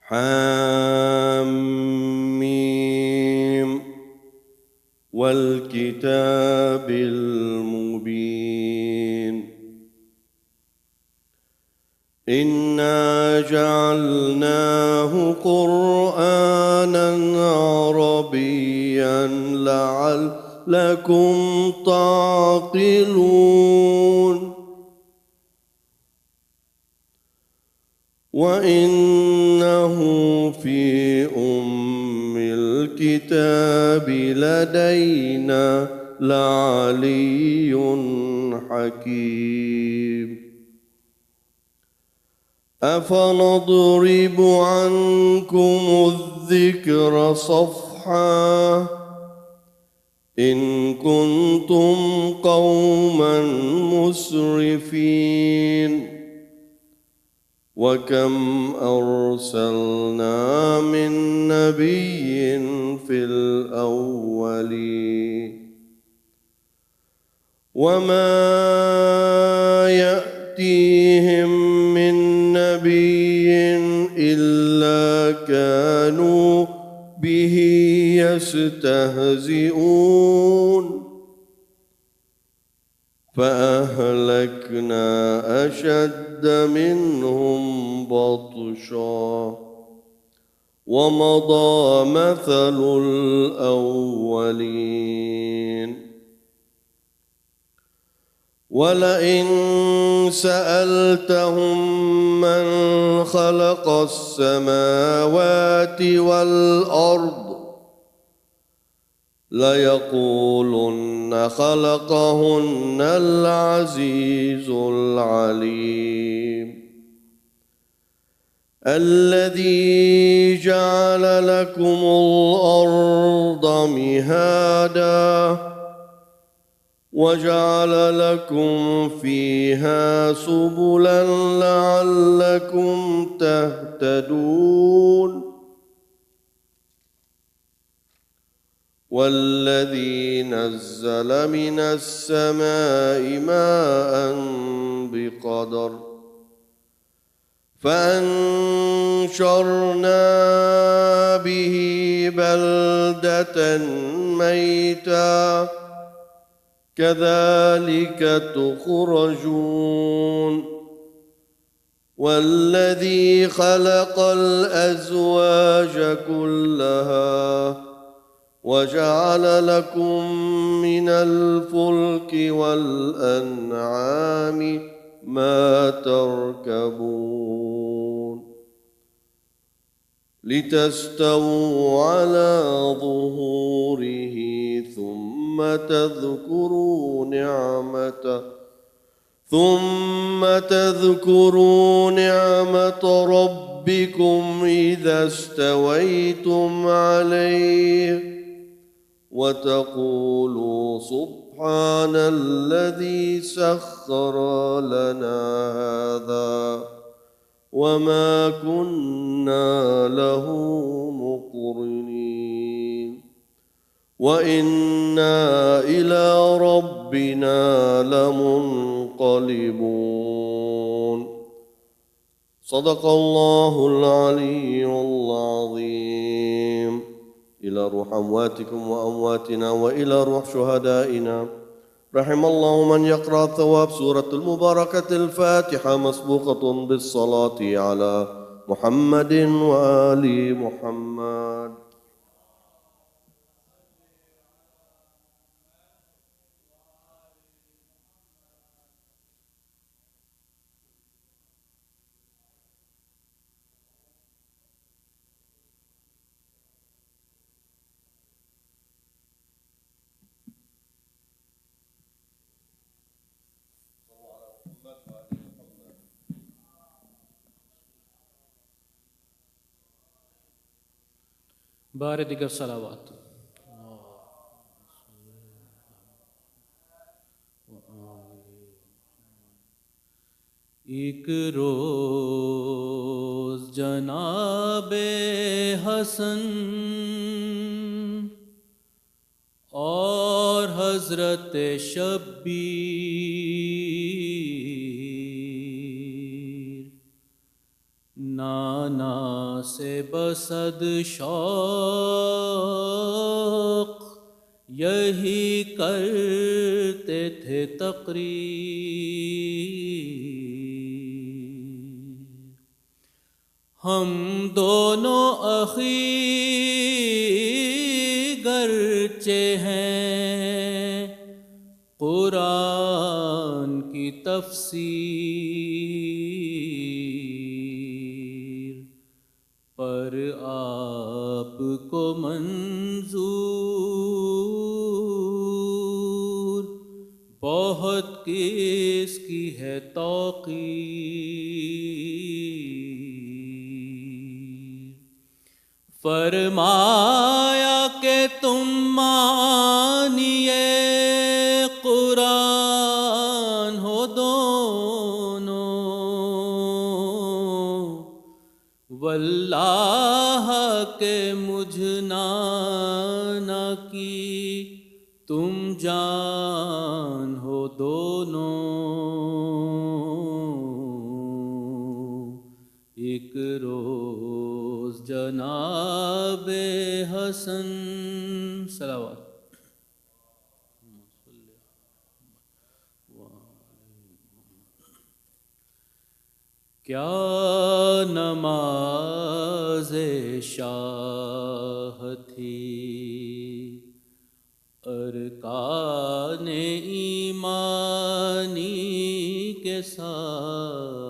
حم والكتاب المبين إنا جعلناه قرآنا عربيا لعلكم تعقلون وإنه في أم الكتاب لدينا لعلي حكيم أفنضرب عنكم الذكر صفحا إن كنتم قوما مسرفين وكم أرسلنا من نبي في الأولين وما يأتيهم من نبي إلا كانوا به يستهزئون فأهلكنا أشد منهم بطشا ومضى مثل الأولين ولئن سألتهم من خلق السماوات والأرض ليقولن خلقهن العزيز العليم الذي جعل لكم الأرض مهادا وجعل لكم فيها سبلا لعلكم تهتدون والذي نزل من السماء ماء بقدر فأنشرنا به بلدة ميتا كذلك تخرجون والذي خلق الأزواج كلها وجعل لكم من الفلك والأنعام ما تركبون لتستووا على ظهوره ثم تذكروا نعمة ربكم إذا استويتم عليه وتقولوا سبحان الذي سخر لنا هذا وما كنا له مقرنين وإنا إلى ربنا لمنقلبون صدق الله العلي العظيم إلى روح أمواتكم وأمواتنا وإلى روح شهدائنا رحم الله من يقرأ ثواب سورة المباركة الفاتحة مسبوقة بالصلاة على محمد وآل محمد. بار دیگر صلوات ایک روز جناب حسن اور حضرت شبیر نانا سے بصد شوق یہی کرتے تھے تقریر، ہم دونوں اخی گرچہ ہیں قرآن کی تفسیر، پر آپ کو منظور بہت کس کی ہے توقیر۔ فرمایا کہ تم مانیے قرآن ہو دونوں، واللہ کہ مجھ نانا کی تم جان ہو دونوں۔ ایک روز جناب حسن صلوات کیا نماز شاہ تھی، ارکان ایمانی کے ساتھ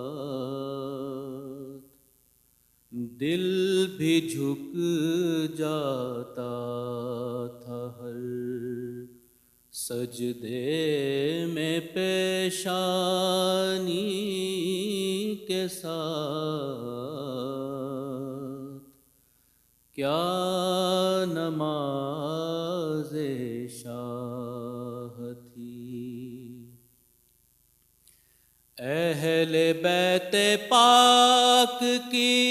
دل بھی جھک جاتا تھا ہر سجدے میں پیشانی کے ساتھ، کیا نماز شاہ تھی۔ اہل بیت پاک کی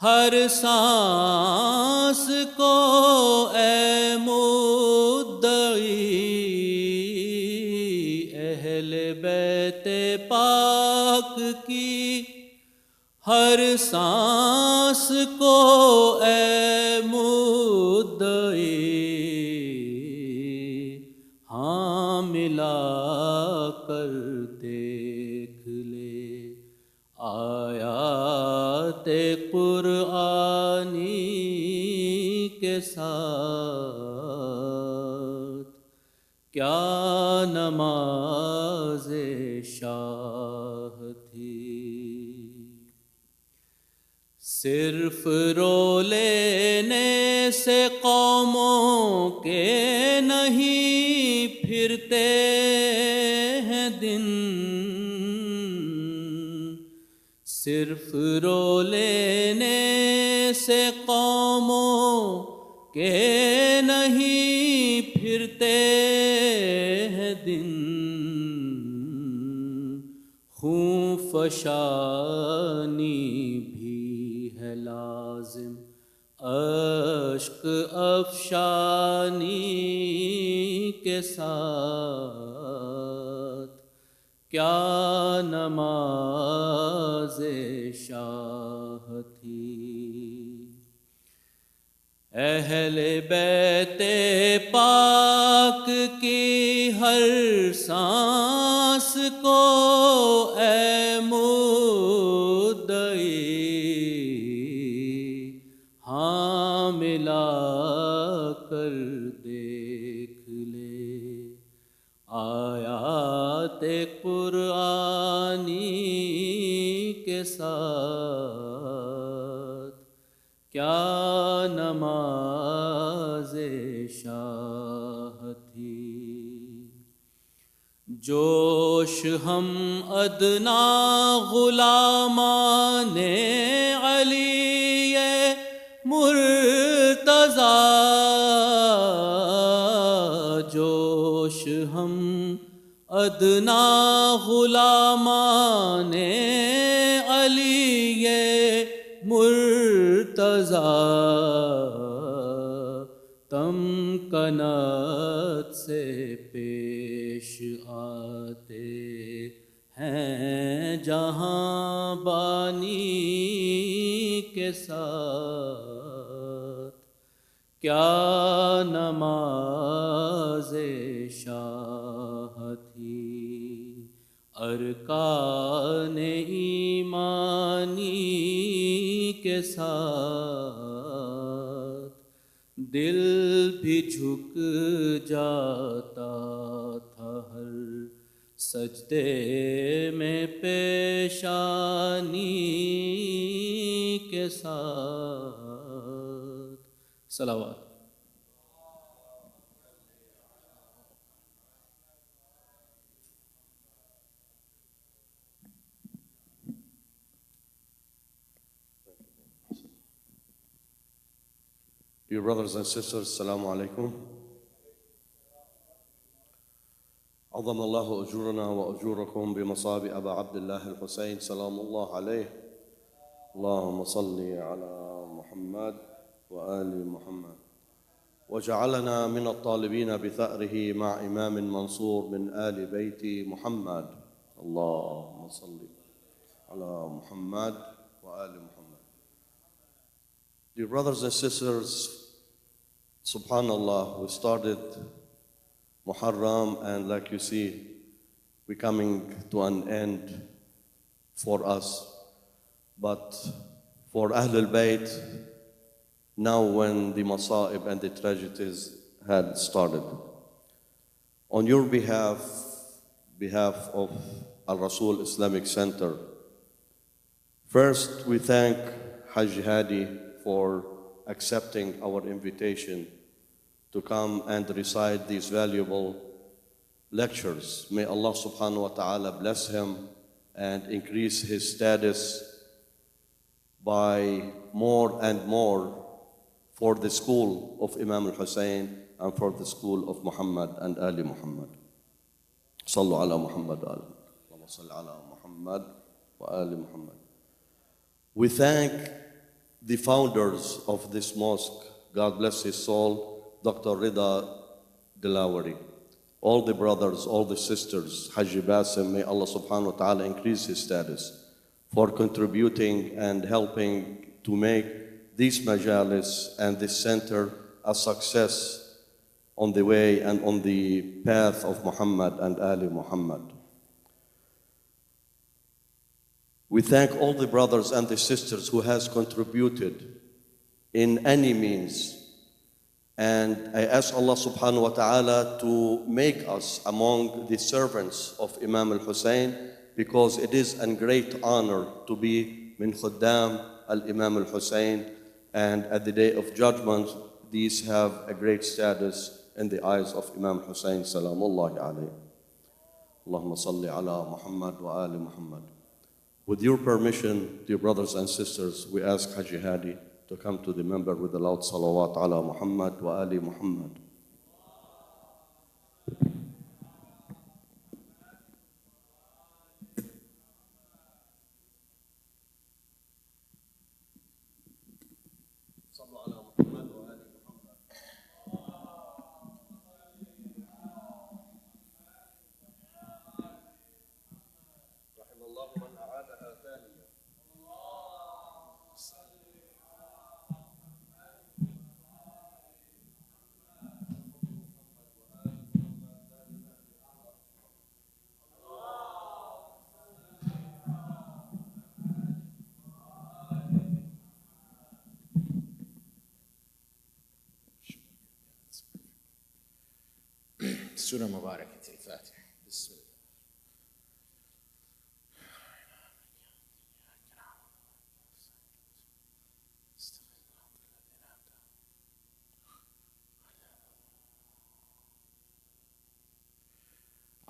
ہر سانس کو اے مدعی، اہل بیت پاک کی ہر سانس کو اے مدعی، ہاں ملا کر دیکھ لے آیات قرآنی کے ساتھ، کیا نماز شاہ تھی۔ صرف رو لینے سے قوموں کے نہیں پھرتے ہیں دن، صرف رو لینے سے قوموں کے نہیں پھرتے ہیں دن، خون فشانی بھی ہے لازم، اشک افشانی کے ساتھ، کیا نماز شاہ تھی۔ اہل بیت پاک کی ہر سانس کو اے مدعی، ہاں ملا کر دیکھ لے آیات قرآنی کے ساتھ، کیا نماز شاہ تھی۔ جوش ہم ادنا غلامان علی مرتضیٰ، جوش ہم ادنا غلامان علی مرتضیٰ، تمکنت سے پیش آتے हैं जहाँ बानी के साथ, क्या नमाज़े शाह थी अरकाने ईमानी के साथ, दिल भी झुक जाता था हर सजदे में पेशानी के साथ। सलावत। Dear brothers and sisters, Assalamu alaikum. عظم الله أجورنا وأجوركم بمصاب أبا عبد الله الحسين سلام الله عليه. اللهم صل على محمد وآل محمد وجعلنا من الطالبين بثأره مع إمام منصور من آل بيت محمد. اللهم صل على محمد وآل محمد. Dear brothers and sisters, subhanallah, we started Muharram, and like you see, we're coming to an end for us. But for Ahlul Bayt, now when the masa'ib and the tragedies had started, on your behalf of Alrasool Islamic Center, first we thank Hajj Hadi for accepting our invitation to come and recite these valuable lectures. May Allah subhanahu wa ta'ala bless him and increase his status by more and more for the school of Imam al-Hussein and for the school of Muhammad and Ali Muhammad. Sallu ala Muhammad wa ali. Allahumma salli ala Muhammad wa ali Muhammad. We thank the founders of this mosque, God bless his soul, Dr. Rida Dilawari, all the brothers, all the sisters, Haji Basim, may Allah subhanahu wa ta'ala increase his status, for contributing and helping to make these majalis and this center a success on the way and on the path of Muhammad and Ali Muhammad. We thank all the brothers and the sisters who has contributed in any means. And I ask Allah subhanahu wa ta'ala to make us among the servants of Imam al-Hussein, because it is a great honor to be min khuddam al-Imam al-Hussein, and at the day of judgment, these have a great status in the eyes of Imam Hussein salamullahi alayhi. Allahumma salli ala Muhammad wa ali Muhammad. With your permission, dear brothers and sisters, we ask Haji Hadi to come to the member with the loud salawat ala Muhammad wa ali Muhammad. سورة مباركة الفاتحة. بسم الله.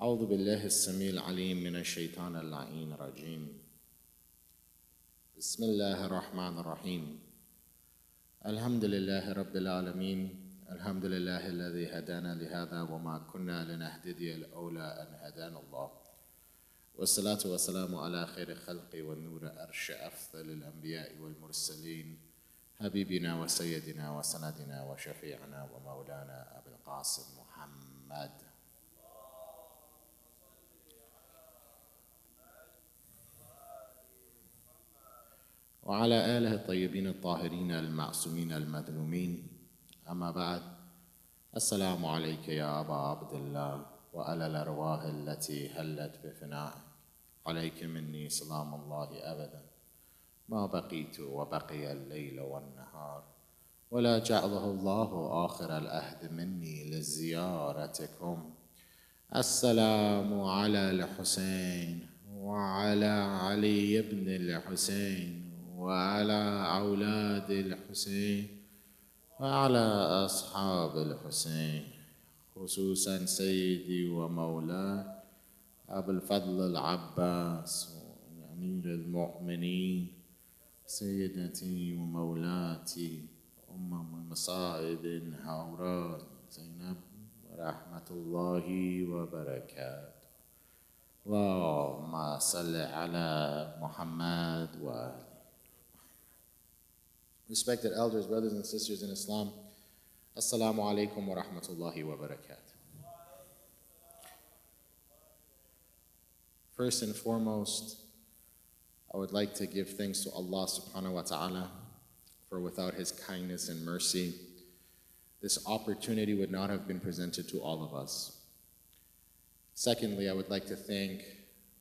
أعوذ بالله السميع العليم من الشيطان اللعين الرجيم. بسم الله الرحمن الرحيم. الحمد لله رب العالمين. الحمد لله الذي هدانا لهذا وما كنا لنهتدي لولا أن هدانا الله. والصلاة والسلام على خير خلق والنور أرش أفضل الأنبياء والمرسلين حبيبنا وسيدنا وسندنا وشفيعنا ومولانا أبي القاسم محمد. وعلى آله الطيبين الطاهرين المعصومين المظلومين أما بعد السلام عليك يا أبا عبد الله وعلى الأرواح التي هلت بفنائك عليك مني سلام الله أبدا ما بقيت وبقي الليل والنهار ولا جعله الله آخر العهد مني لزيارتكم السلام على الحسين وعلى علي بن الحسين وعلى أولاد الحسين وعلى أصحاب الحسين خصوصا سيدي ومولاي أبو الفضل العباس أمير المؤمنين سيدتي ومولاتي أم مصائب هوراء زينب ورحمة الله وبركاته اللهم صل على محمد وآله. Respected elders, brothers and sisters in Islam, Assalamu alaikum wa rahmatullahi wa barakatuh. First and foremost, I would like to give thanks to Allah subhanahu wa ta'ala, for without His kindness and mercy, this opportunity would not have been presented to all of us. Secondly, I would like to thank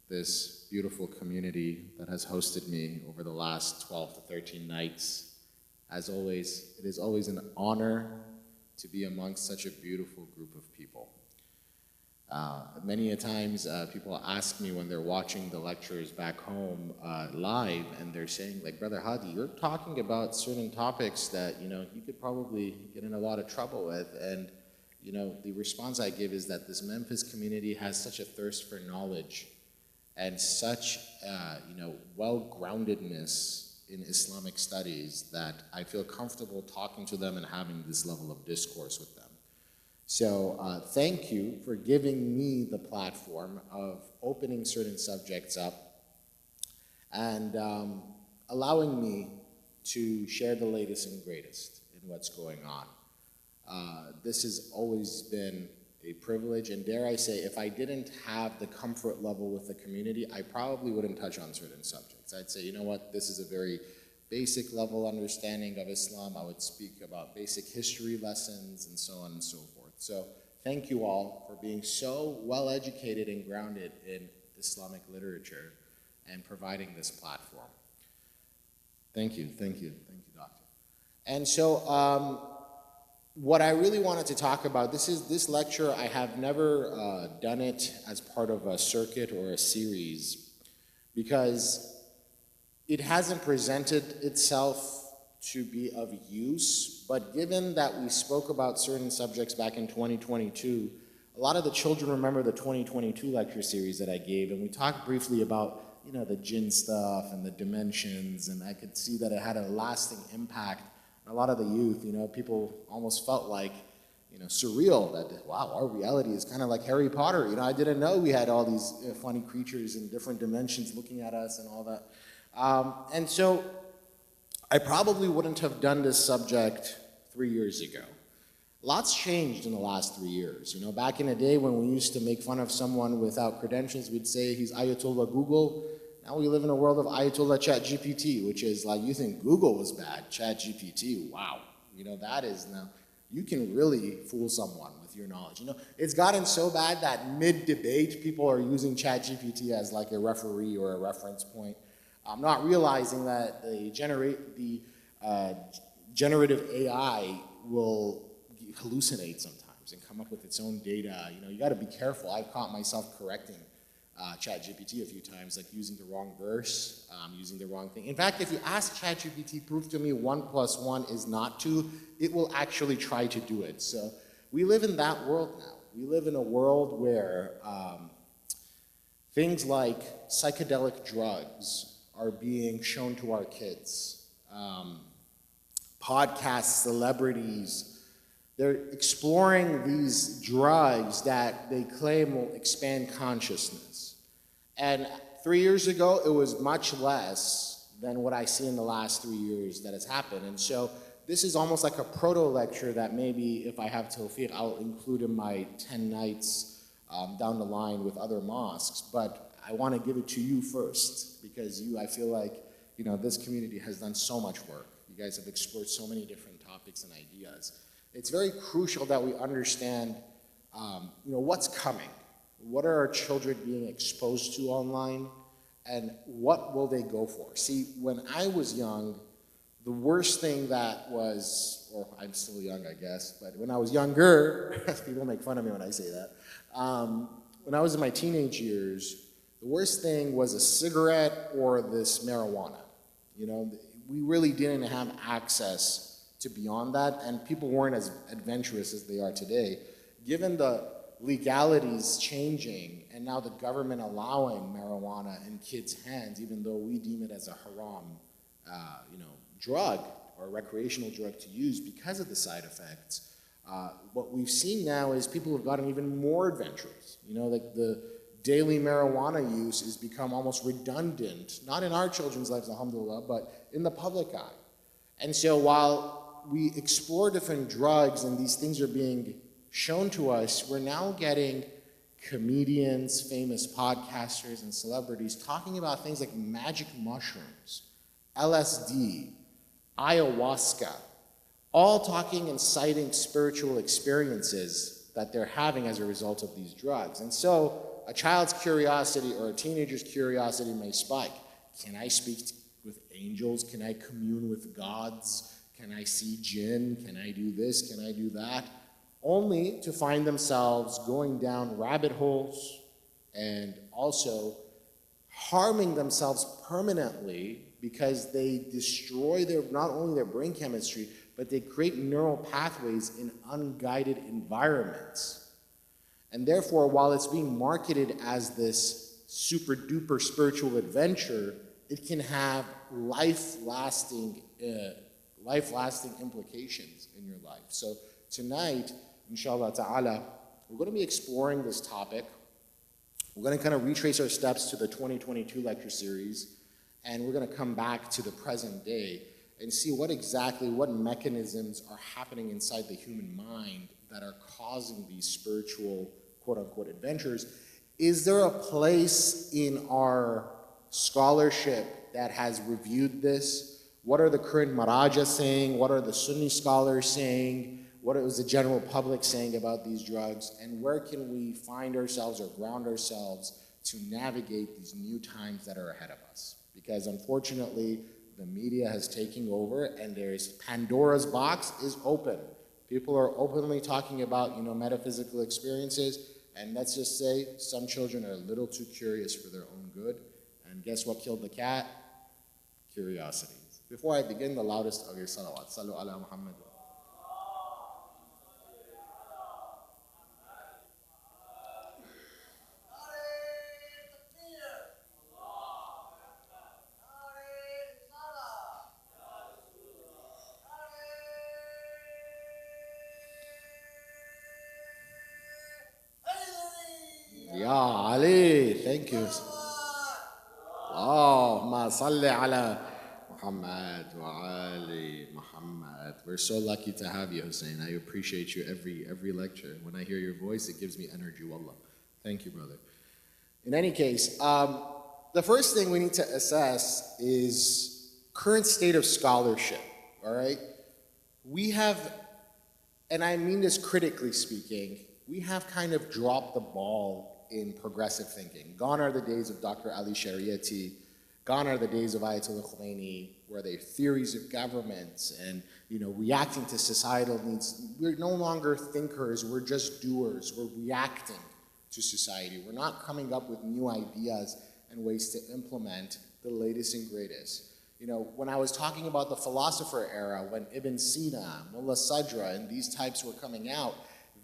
this beautiful community that has hosted me over the last 12 to 13 nights. As always, it is always an honor to be amongst such a beautiful group of people. Many a times people ask me when they're watching the lectures back home live, and they're saying, like, Brother Hadi, you're talking about certain topics that, you could probably get in a lot of trouble with. And, the response I give is that this Memphis community has such a thirst for knowledge and such, well-groundedness in Islamic studies that I feel comfortable talking to them and having this level of discourse with them. So thank you for giving me the platform of opening certain subjects up and allowing me to share the latest and greatest in what's going on. This has always been a privilege, and dare I say, if I didn't have the comfort level with the community, I probably wouldn't touch on certain subjects. I'd say, you know what, this is a very basic level understanding of Islam. I would speak about basic history lessons and so on and so forth. So thank you all for being so well educated and grounded in Islamic literature and providing this platform. Thank you, Doctor. And so what I really wanted to talk about, this lecture, I have never done it as part of a circuit or a series because it hasn't presented itself to be of use, but given that we spoke about certain subjects back in 2022, a lot of the children remember the 2022 lecture series that I gave, and we talked briefly about, the jinn stuff and the dimensions, and I could see that it had a lasting impact on a lot of the youth. People almost felt like, surreal, that, wow, our reality is kind of like Harry Potter. I didn't know we had all these funny creatures in different dimensions looking at us and all that. And so I probably wouldn't have done this subject 3 years ago. Lots changed in the last 3 years. Back in the day when we used to make fun of someone without credentials, we'd say he's Ayatollah Google. Now we live in a world of Ayatollah ChatGPT, which is like, you think Google was bad, ChatGPT, wow. That is now, you can really fool someone with your knowledge. It's gotten so bad that mid-debate, people are using ChatGPT as like a referee or a reference point. I'm not realizing that the generative AI will hallucinate sometimes and come up with its own data. You got to be careful. I've caught myself correcting ChatGPT a few times, like using the wrong verse, using the wrong thing. In fact, if you ask ChatGPT, prove to me 1 + 1 is not 2, it will actually try to do it. So we live in that world now. We live in a world where things like psychedelic drugs are being shown to our kids. Podcasts, celebrities, they're exploring these drugs that they claim will expand consciousness. And 3 years ago, it was much less than what I see in the last 3 years that has happened. And so this is almost like a proto-lecture that maybe if I have tawfiq, I'll include in my 10 nights down the line with other mosques. But I want to give it to you first, because I feel like this community has done so much work. You guys have explored so many different topics and ideas. It's very crucial that we understand, what's coming. What are our children being exposed to online, and what will they go for? See, when I was young, the worst thing that was, or I'm still young, I guess, but when I was younger, people make fun of me when I say that, when I was in my teenage years, the worst thing was a cigarette or this marijuana. We really didn't have access to beyond that, and people weren't as adventurous as they are today. Given the legalities changing, and now the government allowing marijuana in kids' hands, even though we deem it as a haram, drug or recreational drug to use because of the side effects, what we've seen now is people have gotten even more adventurous. Like the daily marijuana use has become almost redundant, not in our children's lives, alhamdulillah, but in the public eye. And so while we explore different drugs and these things are being shown to us, we're now getting comedians, famous podcasters, and celebrities talking about things like magic mushrooms, LSD, ayahuasca, all talking and citing spiritual experiences that they're having as a result of these drugs. And so a child's curiosity or a teenager's curiosity may spike. Can I speak with angels? Can I commune with gods? Can I see jinn? Can I do this? Can I do that? Only to find themselves going down rabbit holes and also harming themselves permanently because they destroy not only their brain chemistry, but they create neural pathways in unguided environments. And therefore, while it's being marketed as this super duper spiritual adventure, it can have life-lasting implications in your life. So tonight, inshallah ta'ala, we're going to be exploring this topic. We're going to kind of retrace our steps to the 2022 lecture series, and we're going to come back to the present day and see what mechanisms are happening inside the human mind that are causing these spiritual, quote-unquote, adventures. Is there a place in our scholarship that has reviewed this? What are the current Maraja saying? What are the Sunni scholars saying? What is the general public saying about these drugs? And where can we find ourselves or ground ourselves to navigate these new times that are ahead of us? Because unfortunately, the media has taken over, and Pandora's box is open. People are openly talking about, metaphysical experiences, and let's just say some children are a little too curious for their own good. And guess what killed the cat? Curiosity. Before I begin, the loudest of your salawat. Sallu ala Muhammad. Ya Ali, thank you. Allahumma salli ala Muhammad wa Ali Muhammad. We're so lucky to have you, Hussein. I appreciate you every lecture. When I hear your voice, it gives me energy, wallah. Thank you, brother. In any case, the first thing we need to assess is current state of scholarship, all right? We have, and I mean this critically speaking, we have kind of dropped the ball in progressive thinking. Gone are the days of Dr. Ali Shariati. Gone are the days of Ayatollah Khomeini, where they theories of governments and reacting to societal needs. We're no longer thinkers. We're just doers. We're reacting to society. We're not coming up with new ideas and ways to implement the latest and greatest. When I was talking about the philosopher era, when Ibn Sina, Mullah Sadra, and these types were coming out,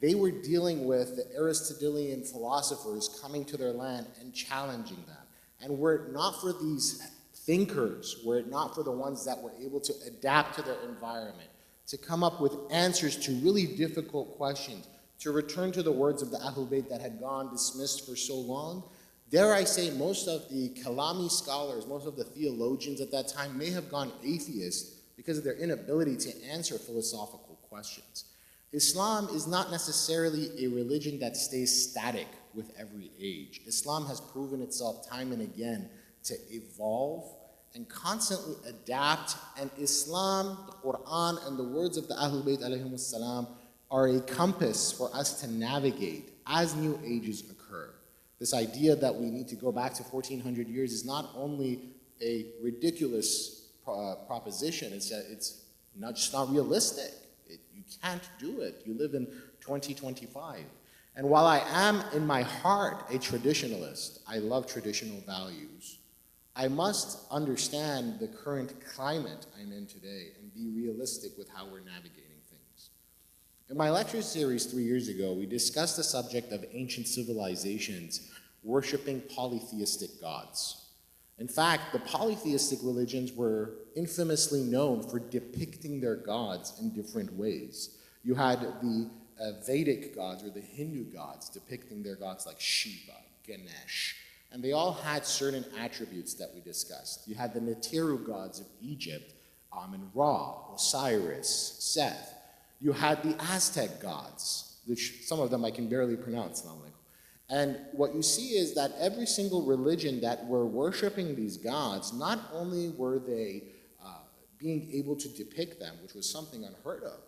they were dealing with the Aristotelian philosophers coming to their land and challenging them. And were it not for these thinkers, were it not for the ones that were able to adapt to their environment, to come up with answers to really difficult questions, to return to the words of the Ahlul Bayt that had gone dismissed for so long, dare I say most of the Kalami scholars, most of the theologians at that time may have gone atheist because of their inability to answer philosophical questions. Islam is not necessarily a religion that stays static with every age. Islam has proven itself time and again to evolve and constantly adapt. And Islam, the Quran, and the words of the Ahlul Bayt alayhimus salam are a compass for us to navigate as new ages occur. This idea that we need to go back to 1400 years is not only a ridiculous proposition, it's not realistic. You can't do it. You live in 2025. And while I am in my heart a traditionalist, I love traditional values, I must understand the current climate I'm in today and be realistic with how we're navigating things. In my lecture series 3 years ago, we discussed the subject of ancient civilizations worshiping polytheistic gods. In fact, the polytheistic religions were infamously known for depicting their gods in different ways. You had the Vedic gods, or the Hindu gods, depicting their gods like Shiva, Ganesh, and they all had certain attributes that we discussed. You had the Neteru gods of Egypt, Amun-Ra, Osiris, Seth. You had the Aztec gods, which some of them I can barely pronounce. And what you see is that every single religion that were worshiping these gods, not only were they being able to depict them, which was something unheard of,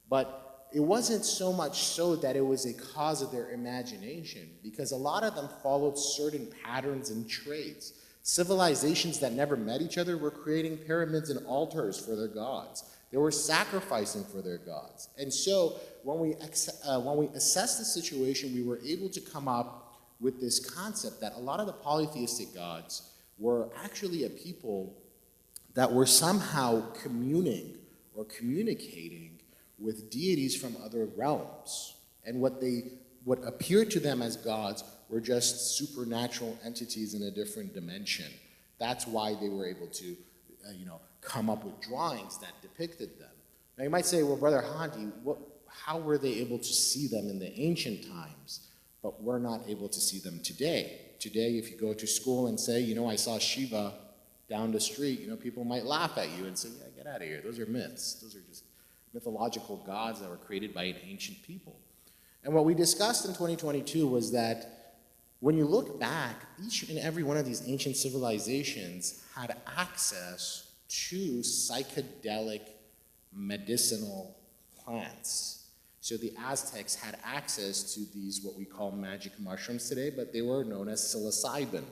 but it wasn't so much so that it was a cause of their imagination, because a lot of them followed certain patterns and traits. Civilizations that never met each other were creating pyramids and altars for their gods. They were sacrificing for their gods. And so when we assessed the situation, we were able to come up with this concept that a lot of the polytheistic gods were actually a people that were somehow communing or communicating with deities from other realms. And what appeared to them as gods were just supernatural entities in a different dimension. That's why they were able to, come up with drawings that depicted them. Now you might say, well, Brother Hadi, how were they able to see them in the ancient times, but we're not able to see them today? Today, if you go to school and say, I saw Shiva down the street, people might laugh at you and say, yeah, get out of here. Those are myths. Those are just mythological gods that were created by an ancient people. And what we discussed in 2022 was that when you look back, each and every one of these ancient civilizations had access to psychedelic medicinal plants. So the Aztecs had access to these, what we call magic mushrooms today, but they were known as psilocybin.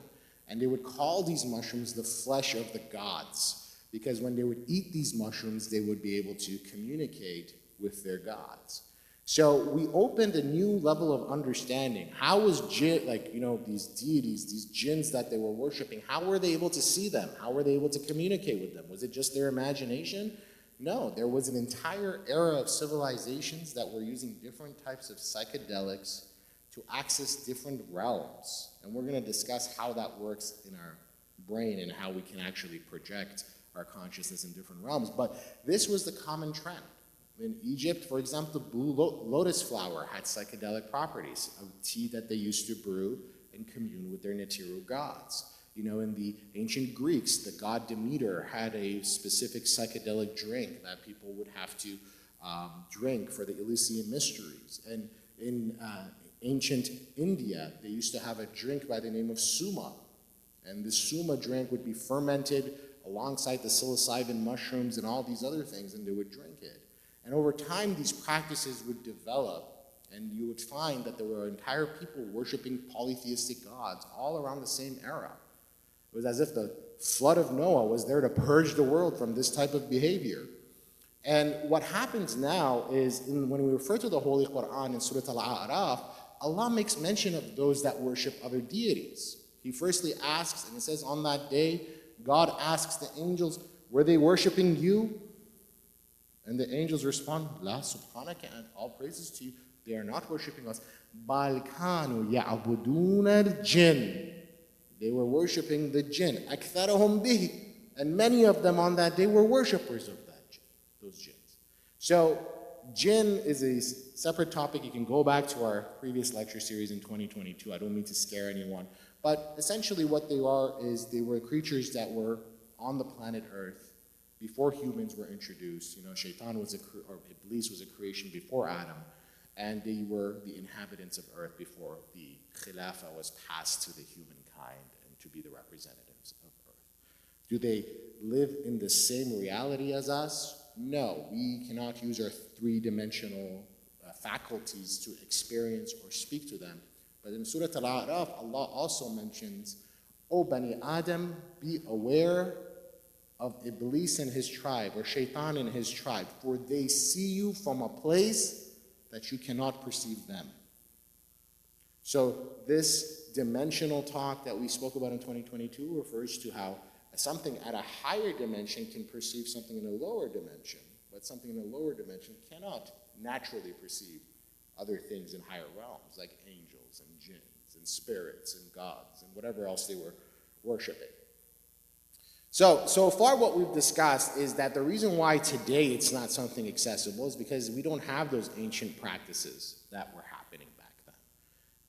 And they would call these mushrooms the flesh of the gods, because when they would eat these mushrooms, they would be able to communicate with their gods. So we opened a new level of understanding. How was these deities, these jinns that they were worshiping, how were they able to see them? How were they able to communicate with them? Was it just their imagination? No, there was an entire era of civilizations that were using different types of psychedelics to access different realms. And we're going to discuss how that works in our brain and how we can actually project our consciousness in different realms. But this was the common trend. In Egypt, for example, the blue lotus flower had psychedelic properties, a tea that they used to brew and commune with their Neteru gods. In the ancient Greeks, the god Demeter had a specific psychedelic drink that people would have to drink for the Elysian mysteries. And in ancient India, they used to have a drink by the name of Suma. And the Suma drink would be fermented alongside the psilocybin mushrooms and all these other things, and they would drink it. And over time, these practices would develop, and you would find that there were entire people worshiping polytheistic gods all around the same era. It was as if the flood of Noah was there to purge the world from this type of behavior. And what happens now is, when we refer to the Holy Quran in Surah Al-A'raf, Allah makes mention of those that worship other deities. He firstly asks, and it says, on that day, God asks the angels, were they worshiping you? And the angels respond, La subhanaka, and all praises to you. They are not worshiping us. Bal kanu ya'budun al-jinn. They were worshiping the jinn. Aktharuhum bihi. And many of them on that day were worshippers of those jinns. So, jinn is a separate topic. You can go back to our previous lecture series in 2022. I don't mean to scare anyone. But essentially what they are is they were creatures that were on the planet Earth before humans were introduced. Shaitan or Iblis was a creation before Adam, and they were the inhabitants of Earth before the Khilafah was passed to the humankind and to be the representatives of Earth. Do they live in the same reality as us? No, we cannot use our three-dimensional faculties to experience or speak to them. But in Surah Al-A'raf, Allah also mentions, O Bani Adam, be aware of Iblis and his tribe, or Shaitan and his tribe, for they see you from a place that you cannot perceive them. So this dimensional talk that we spoke about in 2022 refers to how something at a higher dimension can perceive something in a lower dimension, but something in a lower dimension cannot naturally perceive other things in higher realms, like angels and jinns and spirits and gods and whatever else they were worshiping. So far what we've discussed is that the reason why today it's not something accessible is because we don't have those ancient practices that were happening back then.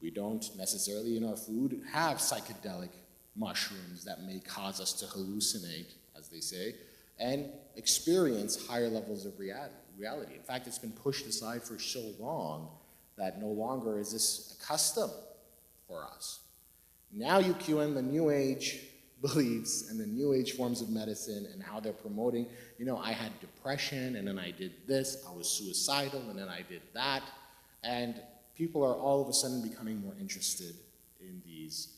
We don't necessarily in our food have psychedelic mushrooms that may cause us to hallucinate, as they say, and experience higher levels of reality. In fact, it's been pushed aside for so long that no longer is this a custom for us. Now you cue in the New Age beliefs and the New Age forms of medicine and how they're promoting, I had depression and then I did this, I was suicidal and then I did that, and people are all of a sudden becoming more interested in these,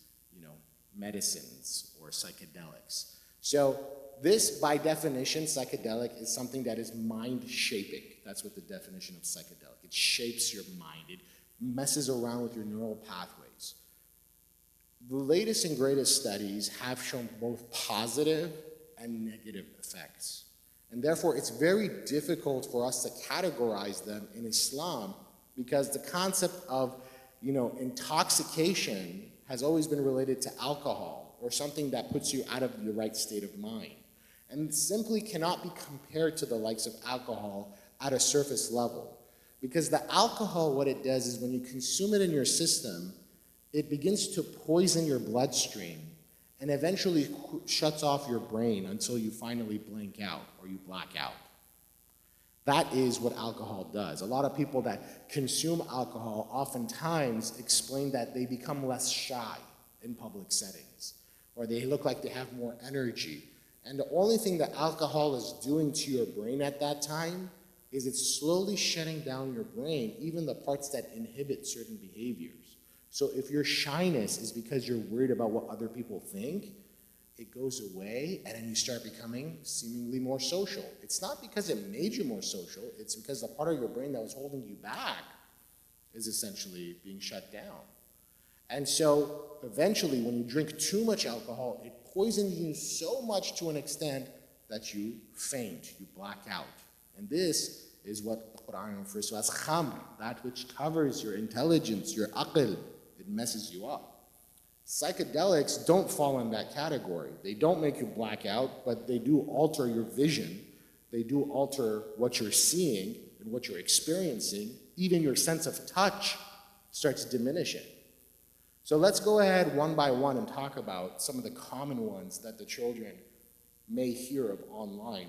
medicines or psychedelics. So this, by definition, psychedelic is something that is mind-shaping. That's what the definition of psychedelic. It shapes your mind. It messes around with your neural pathways. The latest and greatest studies have shown both positive and negative effects. And therefore, it's very difficult for us to categorize them in Islam because the concept of, intoxication has always been related to alcohol or something that puts you out of your right state of mind. And simply cannot be compared to the likes of alcohol at a surface level. Because the alcohol, what it does is when you consume it in your system, it begins to poison your bloodstream and eventually shuts off your brain until you finally blank out or you black out. That is what alcohol does. A lot of people that consume alcohol oftentimes explain that they become less shy in public settings, or they look like they have more energy. And the only thing that alcohol is doing to your brain at that time is it's slowly shutting down your brain, even the parts that inhibit certain behaviors. So if your shyness is because you're worried about what other people think, it goes away, and then you start becoming seemingly more social. It's not because it made you more social, it's because the part of your brain that was holding you back is essentially being shut down. And so eventually, when you drink too much alcohol, it poisons you so much to an extent that you faint, you black out. And this is what the Quran refers to as khamr, that which covers your intelligence, your aql. It messes you up. Psychedelics don't fall in that category. They don't make you black out, but they do alter your vision. They do alter what you're seeing and what you're experiencing. Even your sense of touch starts diminishing. So let's go ahead one by one and talk about some of the common ones that the children may hear of online,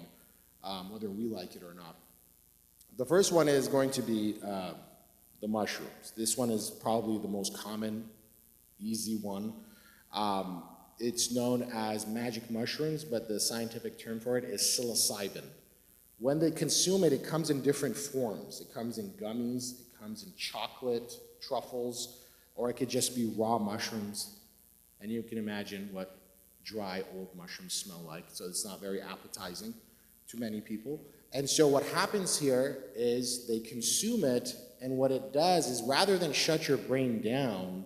whether we like it or not. The first one is going to be the mushrooms. This one is probably the most common, easy one. It's known as magic mushrooms, but the scientific term for it is psilocybin. When they consume it, it comes in different forms. It comes in gummies, it comes in chocolate, truffles, or it could just be raw mushrooms. And you can imagine what dry, old mushrooms smell like, so it's not very appetizing to many people. And so what happens here is they consume it, and what it does is rather than shut your brain down,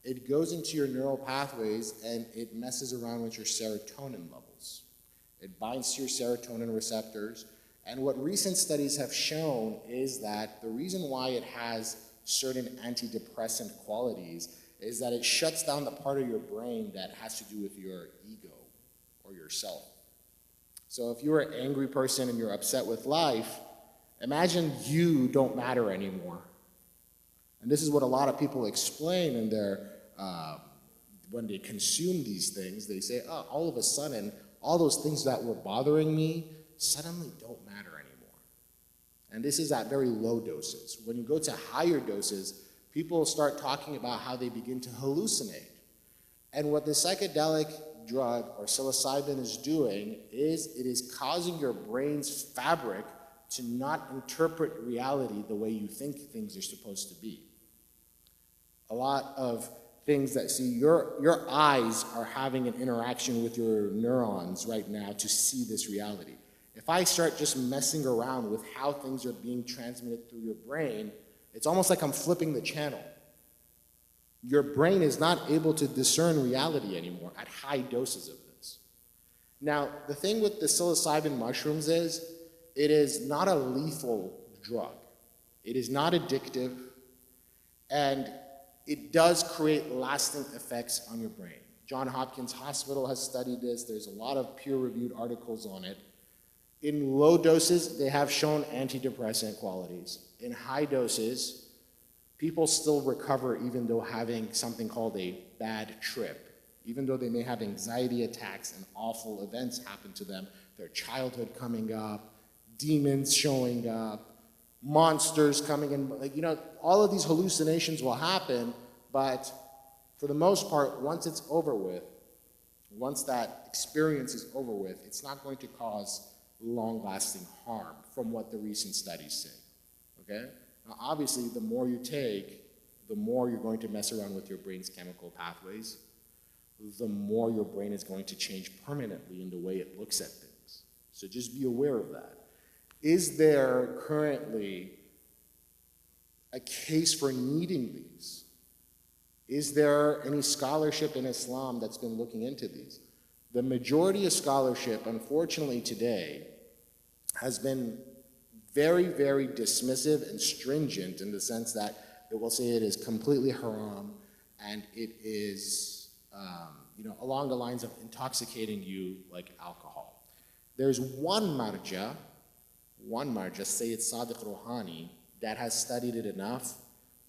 it goes into your neural pathways and it messes around with your serotonin levels. It binds to your serotonin receptors, and what recent studies have shown is that the reason why it has certain antidepressant qualities is that it shuts down the part of your brain that has to do with your ego or yourself. So if you're an angry person and you're upset with life, imagine you don't matter anymore. And this is what a lot of people explain in their, when they consume these things. They say, oh, all of a sudden, all those things that were bothering me suddenly don't matter anymore. And this is at very low doses. When you go to higher doses, people start talking about how they begin to hallucinate. And what the psychedelic drug or psilocybin is doing is it is causing your brain's fabric to not interpret reality the way you think things are supposed to be. A lot of things that, see, your eyes are having an interaction with your neurons right now to see this reality. If I start just messing around with how things are being transmitted through your brain, it's almost like I'm flipping the channel. Your brain is not able to discern reality anymore at high doses of this. Now, the thing with the psilocybin mushrooms is, it is not a lethal drug. It is not addictive, and it does create lasting effects on your brain. Johns Hopkins Hospital has studied this. There's a lot of peer-reviewed articles on it. In low doses, they have shown antidepressant qualities. In high doses, people still recover even though having something called a bad trip. Even though they may have anxiety attacks and awful events happen to them, their childhood coming up, demons showing up, monsters coming in, all of these hallucinations will happen, but for the most part, once it's over with, once that experience is over with, it's not going to cause long-lasting harm from what the recent studies say, okay? Now, obviously, the more you take, the more you're going to mess around with your brain's chemical pathways, the more your brain is going to change permanently in the way it looks at things. So just be aware of that. Is there currently a case for needing these? Is there any scholarship in Islam that's been looking into these? The majority of scholarship, unfortunately today, has been very, very dismissive and stringent in the sense that it will say it is completely haram and it is, along the lines of intoxicating you like alcohol. There's one marja, Sayyid Sadiq Rouhani, that has studied it enough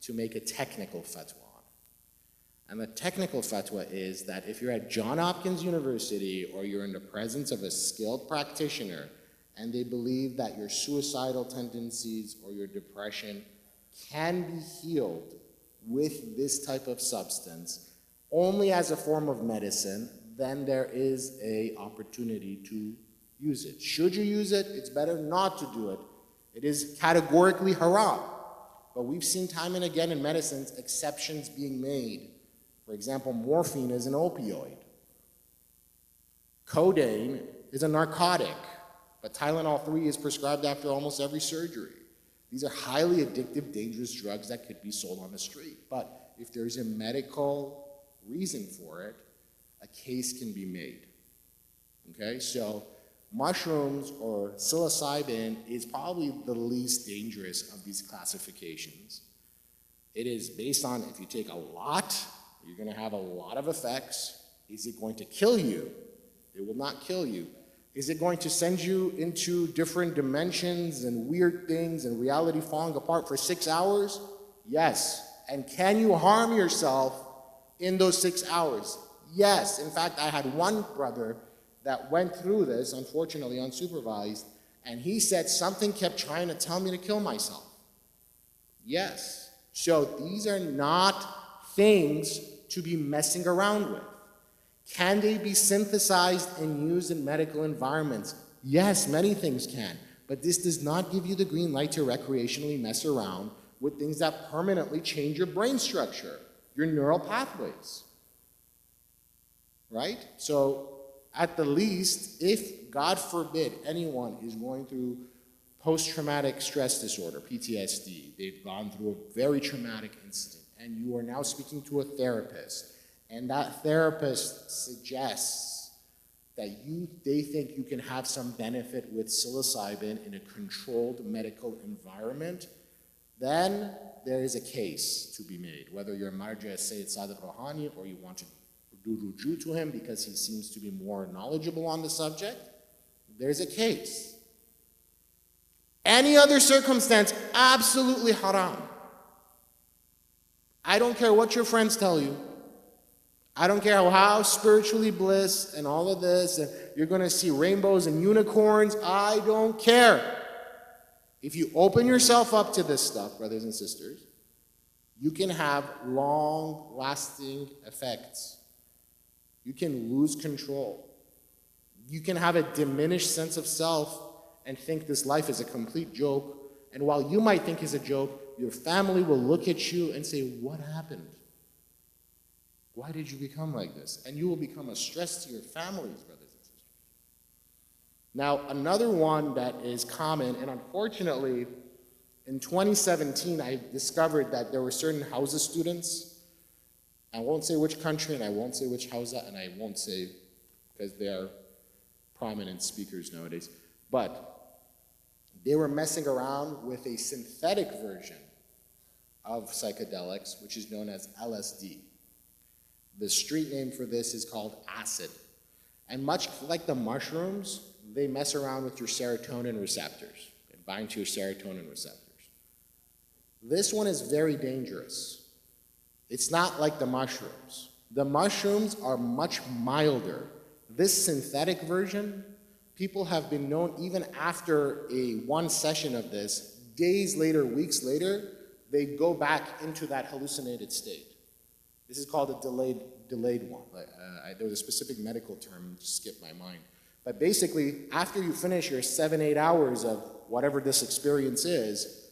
to make a technical fatwa on it. And the technical fatwa is that if you're at Johns Hopkins University or you're in the presence of a skilled practitioner and they believe that your suicidal tendencies or your depression can be healed with this type of substance only as a form of medicine, then there is an opportunity to use it. Should you use it? It's better not to do it. It is categorically haram. But we've seen time and again in medicines exceptions being made. For example, morphine is an opioid. Codeine is a narcotic, but Tylenol 3 is prescribed after almost every surgery. These are highly addictive, dangerous drugs that could be sold on the street. But if there's a medical reason for it, a case can be made. Okay, so mushrooms or psilocybin is probably the least dangerous of these classifications. It is based on if you take a lot, you're going to have a lot of effects. Is it going to kill you? It will not kill you. Is it going to send you into different dimensions and weird things and reality falling apart for 6 hours? Yes. And can you harm yourself in those 6 hours? Yes. In fact, I had one brother that went through this, unfortunately unsupervised, and he said something kept trying to tell me to kill myself. Yes. So these are not things to be messing around with. Can they be synthesized and used in medical environments? Yes, many things can. But this does not give you the green light to recreationally mess around with things that permanently change your brain structure, your neural pathways. Right? So, at the least, if, God forbid, anyone is going through post-traumatic stress disorder, PTSD, they've gone through a very traumatic incident, and you are now speaking to a therapist, and that therapist suggests that they think you can have some benefit with psilocybin in a controlled medical environment, then there is a case to be made. Whether you're Marja Sayyid Sadiq Rouhani or you want to do ruju to him because he seems to be more knowledgeable on the subject, there's a case. Any other circumstance, absolutely haram. I don't care what your friends tell you. I don't care how spiritually bliss and all of this, and you're going to see rainbows and unicorns. I don't care. If you open yourself up to this stuff, brothers and sisters, you can have long-lasting effects. You can lose control. You can have a diminished sense of self and think this life is a complete joke. And while you might think it's a joke, your family will look at you and say, what happened? Why did you become like this? And you will become a stress to your families, brothers and sisters. Now, another one that is common, and unfortunately, in 2017, I discovered that there were certain Hausa students. I won't say which country, and I won't say which Hausa, and I won't say, because they are prominent speakers nowadays, but they were messing around with a synthetic version of psychedelics, which is known as LSD. The street name for this is called acid. And much like the mushrooms, they mess around with your serotonin receptors and bind to your serotonin receptors. This one is very dangerous. It's not like the mushrooms. The mushrooms are much milder. This synthetic version, people have been known, even after one session of this, days later, weeks later, they go back into that hallucinated state. This is called a delayed one. There was a specific medical term, just skipped my mind. But basically, after you finish your 7-8 hours of whatever this experience is,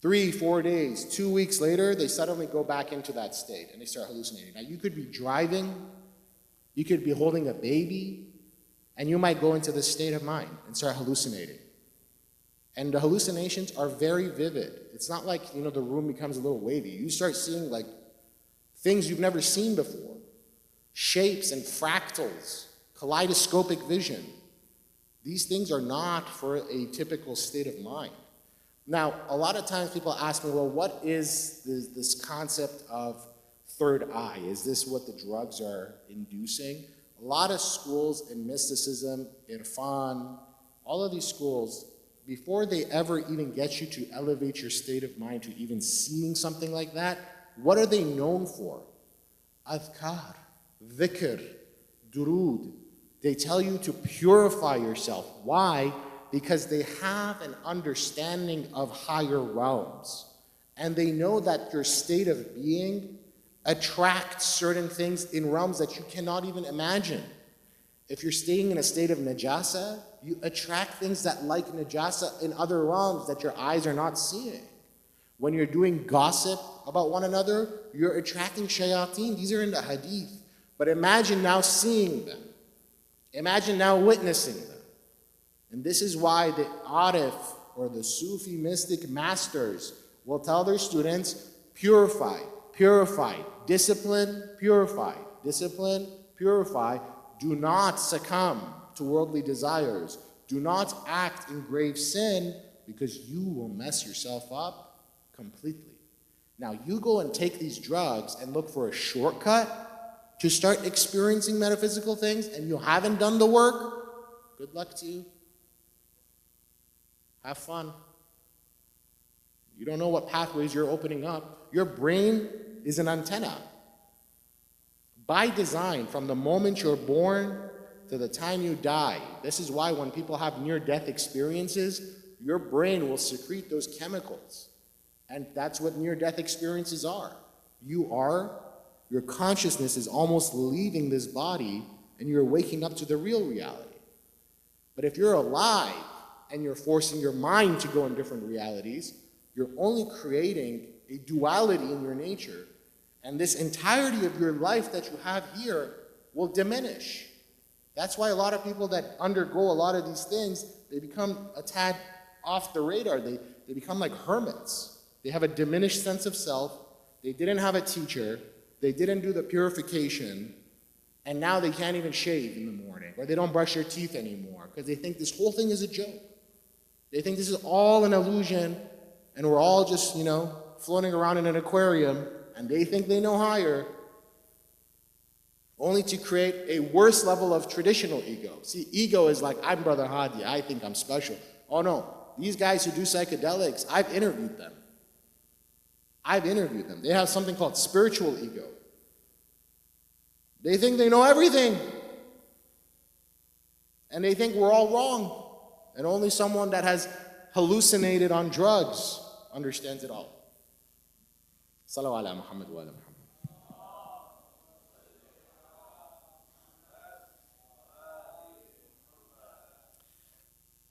3-4 days, 2 weeks later, they suddenly go back into that state and they start hallucinating. Now, you could be driving, you could be holding a baby, and you might go into this state of mind and start hallucinating. And the hallucinations are very vivid. It's not like, the room becomes a little wavy. You start seeing like things you've never seen before. Shapes and fractals, kaleidoscopic vision. These things are not for a typical state of mind. Now, a lot of times people ask me, well, what is this concept of third eye? Is this what the drugs are inducing? A lot of schools in mysticism, Irfan, all of these schools, before they ever even get you to elevate your state of mind to even seeing something like that, what are they known for? Adhkar, dhikr, durood. They tell you to purify yourself. Why? Because they have an understanding of higher realms. And they know that your state of being attracts certain things in realms that you cannot even imagine. If you're staying in a state of najasa, you attract things that like najasa in other realms that your eyes are not seeing. When you're doing gossip about one another, you're attracting shayateen. These are in the hadith. But imagine now seeing them. Imagine now witnessing them. And this is why the Arif or the Sufi mystic masters will tell their students, purify, purify, discipline, purify, discipline, purify. Do not succumb to worldly desires. Do not act in grave sin because you will mess yourself up completely. Now you go and take these drugs and look for a shortcut to start experiencing metaphysical things and you haven't done the work, good luck to you. Have fun. You don't know what pathways you're opening up. Your brain is an antenna. By design, from the moment you're born to the time you die, this is why when people have near-death experiences, your brain will secrete those chemicals. And that's what near-death experiences are. Your consciousness is almost leaving this body and you're waking up to the real reality. But if you're alive and you're forcing your mind to go in different realities, you're only creating a duality in your nature. And this entirety of your life that you have here will diminish. That's why a lot of people that undergo a lot of these things, they become a tad off the radar. They become like hermits. They have a diminished sense of self. They didn't have a teacher. They didn't do the purification. And now they can't even shave in the morning. Or they don't brush their teeth anymore because they think this whole thing is a joke. They think this is all an illusion and we're all just, floating around in an aquarium and they think they know higher, only to create a worse level of traditional ego. See, ego is like, I'm Brother Hadi, I think I'm special. Oh no, these guys who do psychedelics, I've interviewed them. They have something called spiritual ego. They think they know everything. And they think we're all wrong. And only someone that has hallucinated on drugs understands it all. Salawat ala Muhammad wa ala Muhammad.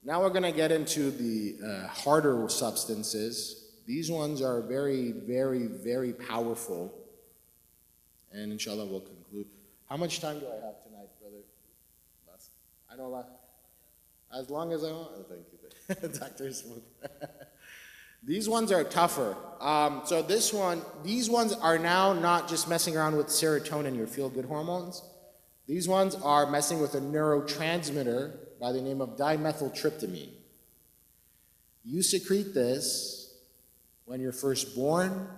Now we're going to get into the harder substances. These ones are very, very, very powerful. And inshallah, we'll conclude. How much time do I have tonight, brother? I know as long as I want. Oh, thank you, Dr. Smooth. These ones are tougher. So these ones are now not just messing around with serotonin, your feel-good hormones. These ones are messing with a neurotransmitter by the name of dimethyltryptamine. You secrete this when you're first born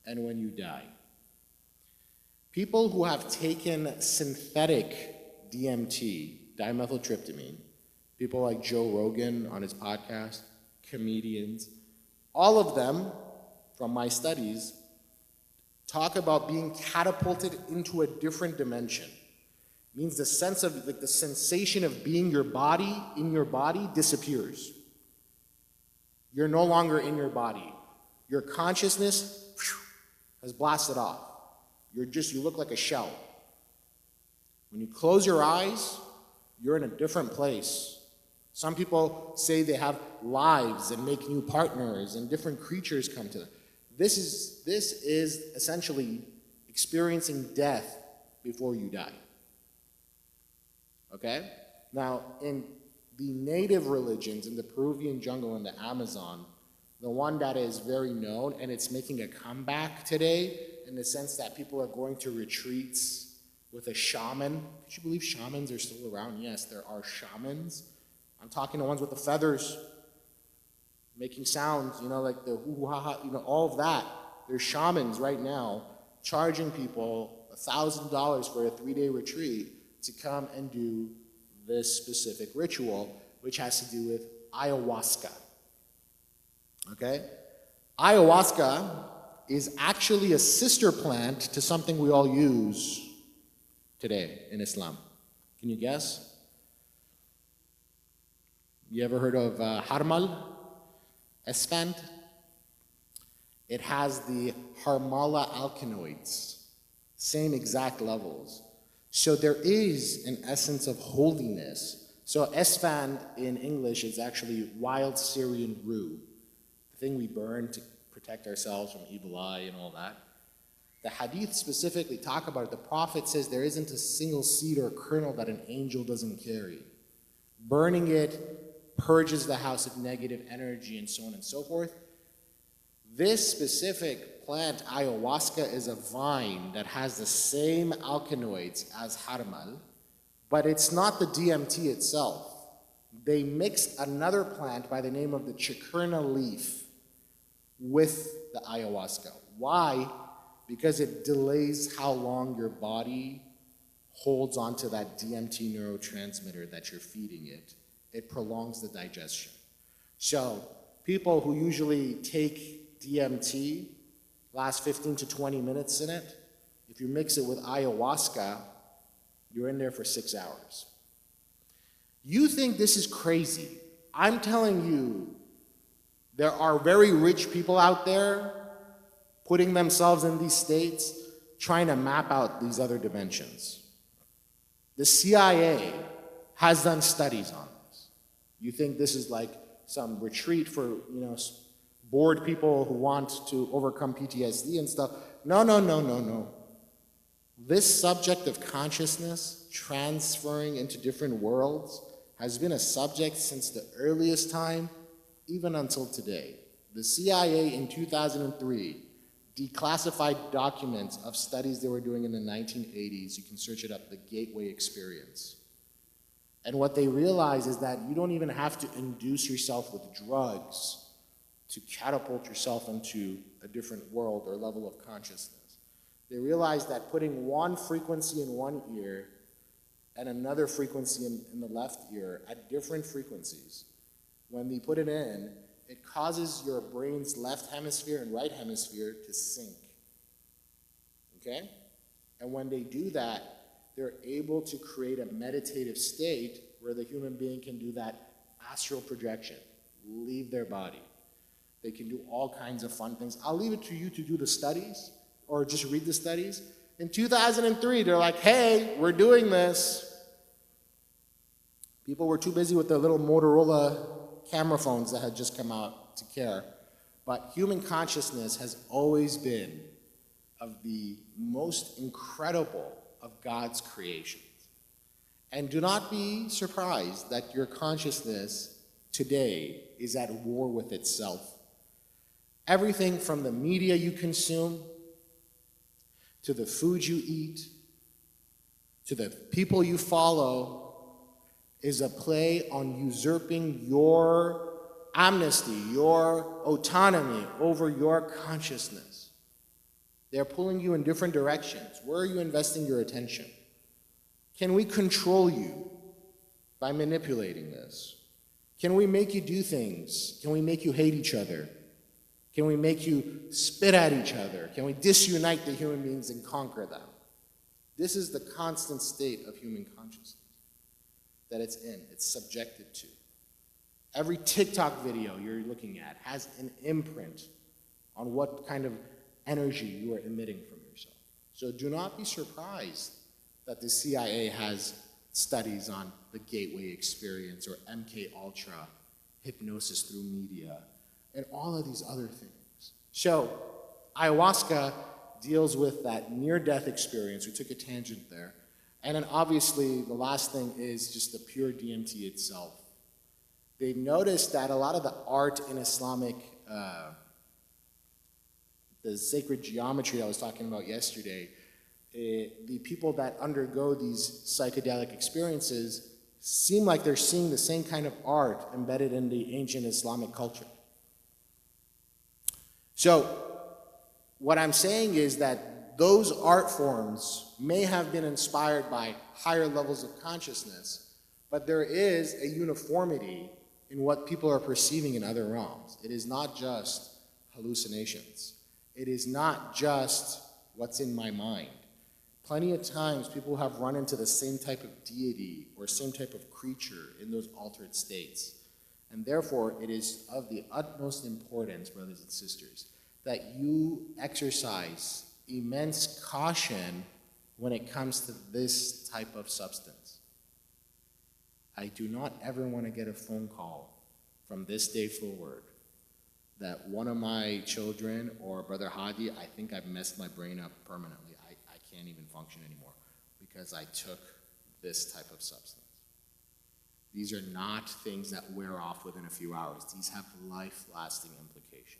and when you die. People who have taken synthetic DMT, dimethyltryptamine, people like Joe Rogan on his podcast, comedians, all of them, from my studies, talk about being catapulted into a different dimension. It means the sense of, like the sensation of being your body, in your body, disappears. You're no longer in your body. Your consciousness has blasted off. You look like a shell. When you close your eyes, you're in a different place. Some people say they have lives and make new partners and different creatures come to them. This is essentially experiencing death before you die. Okay? Now, in the native religions, in the Peruvian jungle and the Amazon, the one that is very known, and it's making a comeback today in the sense that people are going to retreats with a shaman. Could you believe shamans are still around? Yes, there are shamans. I'm talking to ones with the feathers, making sounds, like the hoo-ha-ha, all of that. There's shamans right now charging people $1,000 for a 3-day retreat to come and do this specific ritual, which has to do with ayahuasca. Okay? Ayahuasca is actually a sister plant to something we all use today in Islam. Can you guess? You ever heard of harmal? Esfand? It has the harmala alkaloids, same exact levels. So there is an essence of holiness. So esfand in English is actually wild Syrian rue, the thing we burn to protect ourselves from evil eye and all that. The hadith specifically talk about it. The Prophet says there isn't a single seed or kernel that an angel doesn't carry. Burning it purges the house of negative energy and so on and so forth. This specific plant, ayahuasca, is a vine that has the same alkaloids as harmal, but it's not the DMT itself. They mix another plant by the name of the chikurna leaf with the ayahuasca. Why? Because it delays how long your body holds onto that DMT neurotransmitter that you're feeding it. It prolongs the digestion. So people who usually take DMT last 15 to 20 minutes in it. If you mix it with ayahuasca, you're in there for 6 hours. You think this is crazy. I'm telling you, there are very rich people out there putting themselves in these states, trying to map out these other dimensions. The CIA has done studies on this. You think this is like some retreat for, bored people who want to overcome PTSD and stuff. No. This subject of consciousness transferring into different worlds has been a subject since the earliest time, even until today. The CIA in 2003 declassified documents of studies they were doing in the 1980s. You can search it up, the Gateway Experience. And what they realize is that you don't even have to induce yourself with drugs to catapult yourself into a different world or level of consciousness. They realize that putting one frequency in one ear and another frequency in the left ear at different frequencies, when they put it in, it causes your brain's left hemisphere and right hemisphere to sync. Okay? And when they do that, they're able to create a meditative state where the human being can do that astral projection, leave their body. They can do all kinds of fun things. I'll leave it to you to do the studies or just read the studies. In 2003, they're like, hey, we're doing this. People were too busy with their little Motorola camera phones that had just come out to care. But human consciousness has always been of the most incredible of God's creations. And do not be surprised that your consciousness today is at war with itself. Everything from the media you consume, to the food you eat, to the people you follow, is a play on usurping your amnesty, your autonomy over your consciousness. They're pulling you in different directions. Where are you investing your attention? Can we control you by manipulating this? Can we make you do things? Can we make you hate each other? Can we make you spit at each other? Can we disunite the human beings and conquer them? This is the constant state of human consciousness that it's in, it's subjected to. Every TikTok video you're looking at has an imprint on what kind of energy you are emitting from yourself. So do not be surprised that the CIA has studies on the gateway experience or MK Ultra, hypnosis through media, and all of these other things. So ayahuasca deals with that near-death experience. We took a tangent there. And then obviously the last thing is just the pure DMT itself. They noticed that a lot of the art in Islamic, the sacred geometry I was talking about yesterday, the people that undergo these psychedelic experiences seem like they're seeing the same kind of art embedded in the ancient Islamic culture. So what I'm saying is that those art forms may have been inspired by higher levels of consciousness, but there is a uniformity in what people are perceiving in other realms. It is not just hallucinations. It is not just what's in my mind. Plenty of times people have run into the same type of deity or same type of creature in those altered states. And therefore, it is of the utmost importance, brothers and sisters, that you exercise immense caution when it comes to this type of substance. I do not ever want to get a phone call from this day forward that one of my children or Brother Hadi, I think I've messed my brain up permanently. I can't even function anymore because I took this type of substance. These are not things that wear off within a few hours. These have life-lasting implications.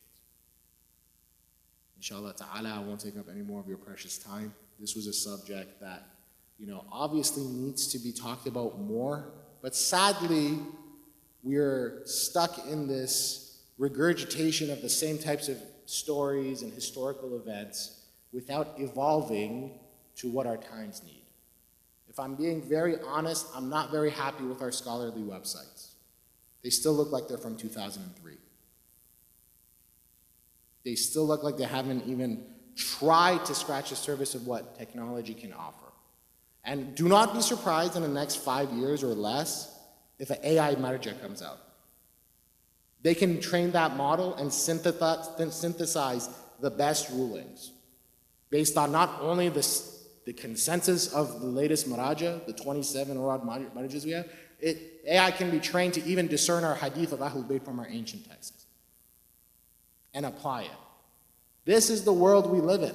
Inshallah ta'ala, I won't take up any more of your precious time. This was a subject that, obviously needs to be talked about more, but sadly, we're stuck in this regurgitation of the same types of stories and historical events without evolving to what our times need. If I'm being very honest, I'm not very happy with our scholarly websites. They still look like they're from 2003. They still look like they haven't even tried to scratch the surface of what technology can offer. And do not be surprised in the next 5 years or less if an AI marja comes out. They can train that model and synthesize the best rulings based on not only the consensus of the latest maraja, the 27 or odd marajas we have, AI can be trained to even discern our hadith of Ahlul Bayt from our ancient texts and apply it. This is the world we live in.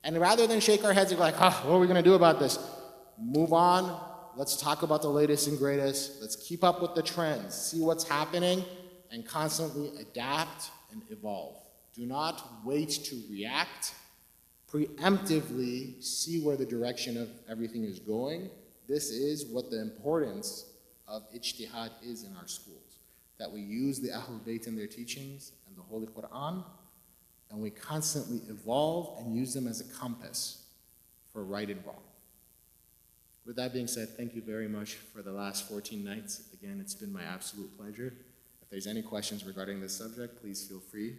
And rather than shake our heads and go like, what are we going to do about this? Move on. Let's talk about the latest and greatest. Let's keep up with the trends, see what's happening, and constantly adapt and evolve. Do not wait to react. Preemptively see where the direction of everything is going. This is what the importance of ijtihad is in our schools. That we use the Ahlul Bayt in their teachings and the Holy Quran, and we constantly evolve and use them as a compass for right and wrong. With that being said, thank you very much for the last 14 nights. Again, it's been my absolute pleasure. If there's any questions regarding this subject, please feel free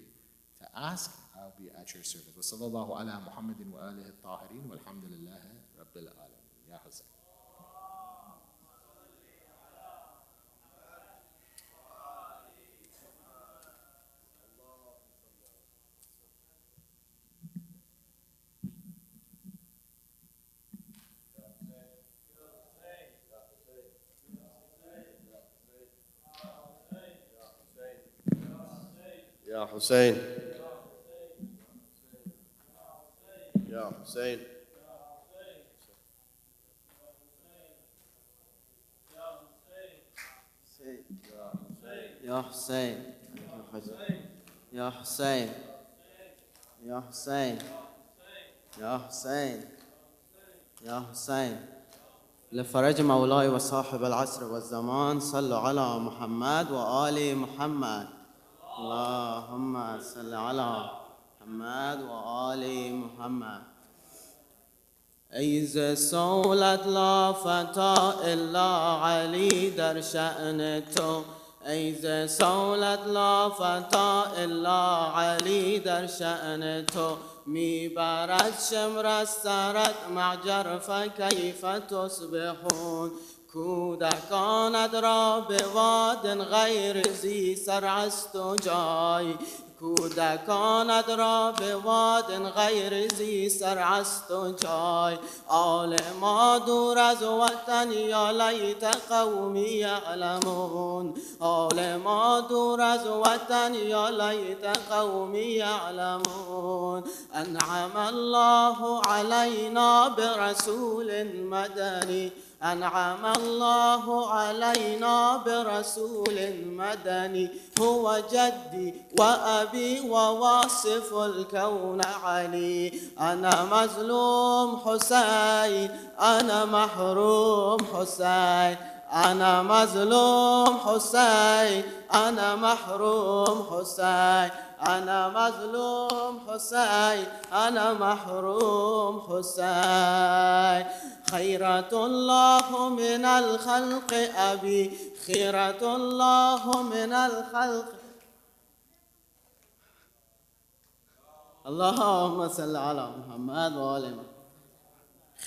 to ask. I'll be at your service. Wa sallallahu ala Muhammadin wa alihi at-tahirin walhamdulillahi rabbil alamin. Ya Hussein. يا حسين يا حسين يا حسين يا حسين يا حسين يا حسين يا حسين لفرج مولاي وصاحب العصر والزمان صلوا على محمد وآل محمد اللهم صل على محمد وآل محمد ای ز صولت لا فتا الا علی در شأن تو ای ز صولت لا فتا الا علی در شأن تو میبرد شمر از سرت معجر فکیف تصبحون کودکانت را به واد غیر ذی سر است و جای کودکانت را به واد غیر ذی سر است و جای آل ما دور از وطن یا لیت قومی یعلمون آل ما دور از وطن یا لیت قومی یعلمون انعم الله علینا برسول مدنی انعم الله علينا برسول مدني هو جدي وأبي وواصف الكون علي أنا مظلوم حسين أنا محروم حسين أنا مظلوم حسين أنا محروم حسين أنا مظلوم حسين أنا محروم حسين خيرة الله من الخلق أبي خيرة الله من الخلق اللهم صل على محمد وآل محمد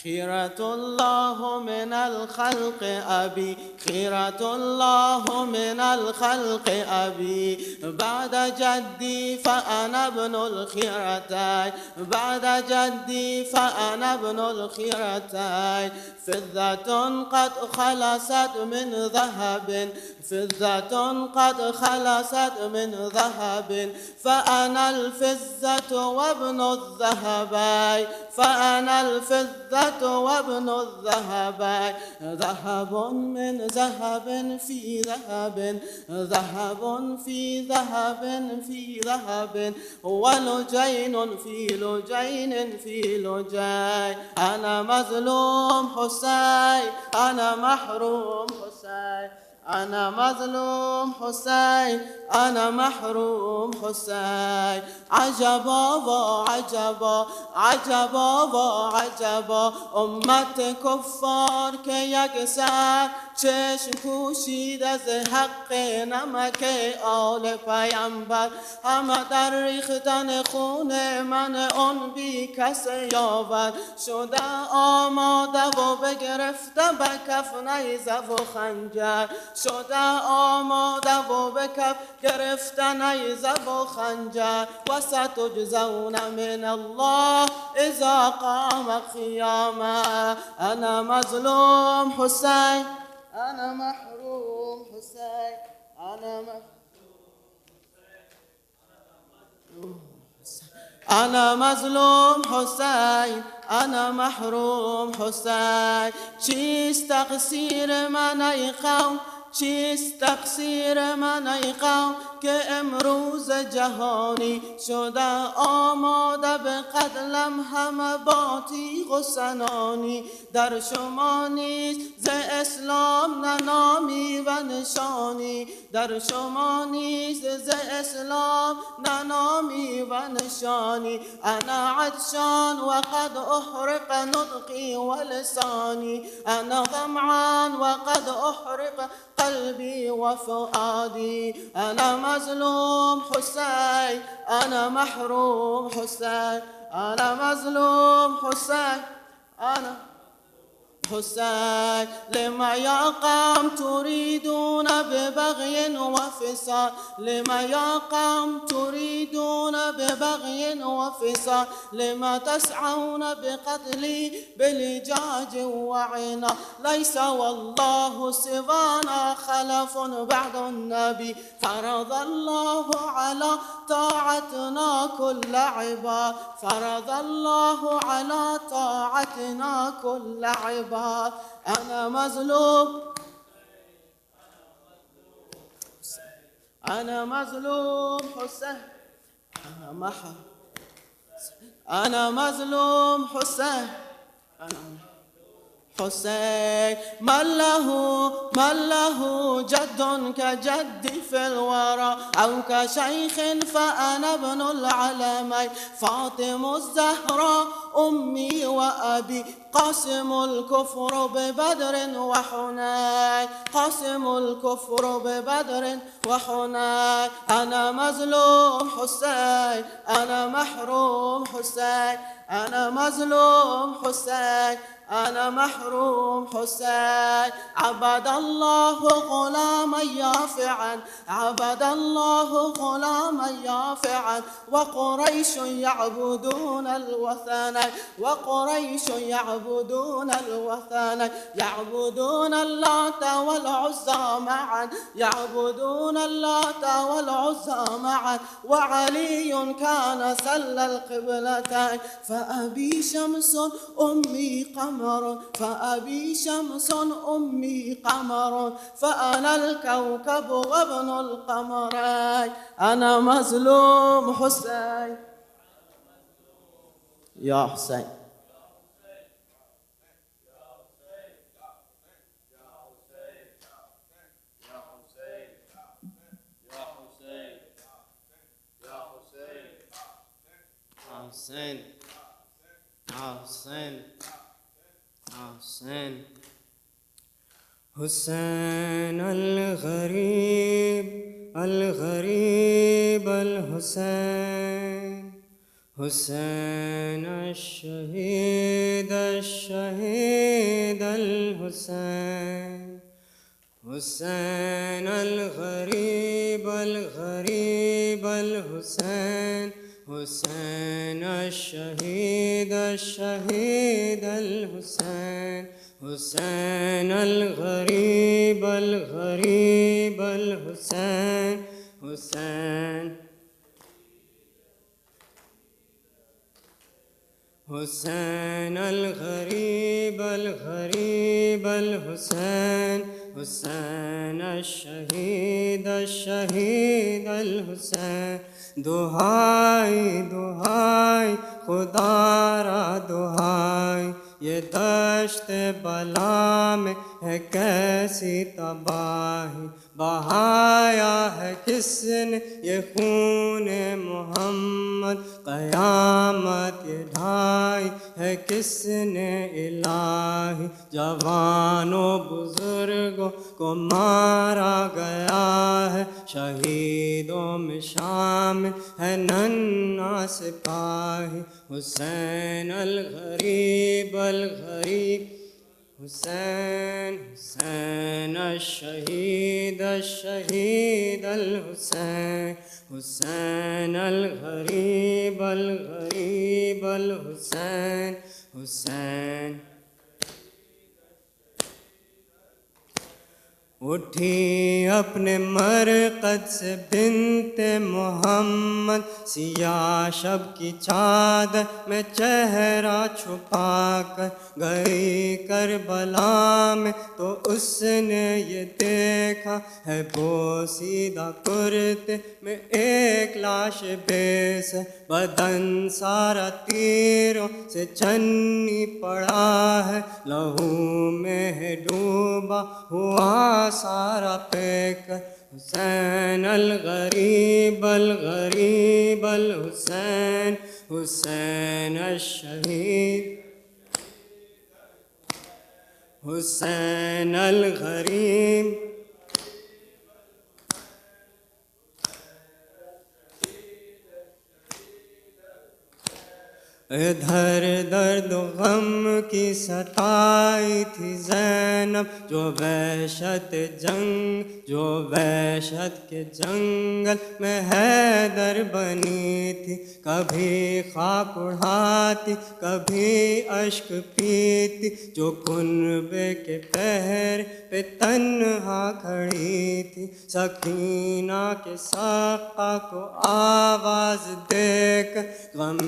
خيرة الله من الخلق أبي خيرة الله من الخلق أبي بعد جدي فأنا ابن الخيرتين بعد جدي فأنا ابن الخيرتين فضة قد خلصت من ذهب فضة قد خلصت من ذهب فأنا الفضة وابن الذهبين فأنا الفضة وابن الذهب ذهب من ذهب في ذهب ذهب في ذهب في ذهب ولجين في لجين في لجين أنا مظلوم حسين أنا محروم حسين أنا مظلوم حسين أنا محروم حسين عجبا وعجبا عجبا وعجبا امت کفار که یک سر چشم پوشید از حق نمک آل پیامبر همه در ریختن خون من اون بی کس یاور شده آماده و بگرفته به کف نیزه و خنجر شده آماده و به کف گرفته نیزه و خنجر و ستجزون من الله اذا قام قیامه انا مظلوم حسین أنا محروم حسين أنا مظلوم حسين أنا محروم حسين چیست تقصیر من ای قوم چیست تقصیر من ای قوم که امروز جهانی شده آماده به قتلم همه با تیغ و سنانی در شما نیست ز اسلام نه نامی و نشانی در شما نیست ز اسلام نه نامی و نشانی انا عطشان و قد احرق نطقی و لسانی انا غمعان و قد احرق قلبي وفؤادي أنا مظلوم حسين أنا محروم حسين أنا مظلوم حسين أنا حسين لما يا قوم تريدون ببغي وفصال لما يا قوم تريدون ببغي وفصال لما تسعون بقتلي بلجاج وعنا ليس والله سوانا خلف بعد النبي فرض الله على طاعتنا كل عباد فرض الله على طاعتنا كل عباد أنا مظلوم أنا مظلوم حسين أنا مظلوم حسين حسين من له جد كجدي في الورى أو كشيخ فأنا ابن العلمين فاطم الزهراء أمي وأبي قاسم الكفر ببدر وحنين قاسم الكفر ببدر وحنين أنا مظلوم حسين أنا محروم حسين أنا مظلوم حسين أنا محروم حسين عبد الله غلاما يافعا عبد الله غلاما يافعا وقريش يعبدون الوثن وقريش يعبدون الوثن يعبدون اللات والعزى معا يعبدون اللات والعزى معا وعلي كان سل القبلتين فأبي شمس أمي قمر فأبي شمس أمي قمر فأنا الكوكب وابن القمرين أنا مظلوم حسين يا حسين حسين حسين حسين حسين الغريب الغريب الحسين حسين الشهيد الشهيد الحسين حسين الغريب الغريب الحسين حسين الشهيد الشهيد الحسين حسين الغريب الغريب الحسين حسين حسين الغريب الغريب الحسين حسين الشهيد الشهيد الحسين دہائی دہائی خدا را دہائی یہ دشت بلا میں ہے کیسی تباہی بہایا ہے کس نے یہ خون محمد قیامت یہ ڈھائی ہے کس نے الہی جوانوں بزرگوں کو مارا گیا ہے شہیدوں میں شامل ہے ننھا سپاہی حسین الغریب الغریب حسین حسین الشہید الشہید الحسین حسین الغریب الغریب الحسین حسین اٹھی اپنے مرکز سے بنت محمد سیاہ شب کی چادر میں چہرہ چھپا کر گئی کربلا میں تو اس نے یہ دیکھا ہے بوسیدہ کرتے میں ایک لاش بیس ہے بدن سارا تیروں سے چنی پڑا ہے لہو میں ہے ڈوبا ہوا سارا پیک حسین الغریب الغریب الحسین حسین الشہید حسین الغریب ادھر درد و غم کی ستائی تھی زینب، جو وحشت کے جنگل میں حیدر بنی تھی، کبھی خاک اڑاتی کبھی اشک پیتی، جو کنبے کے پہر پہ تنہا کھڑی تھی، سکینہ کے ساقہ کو آواز دے کر غم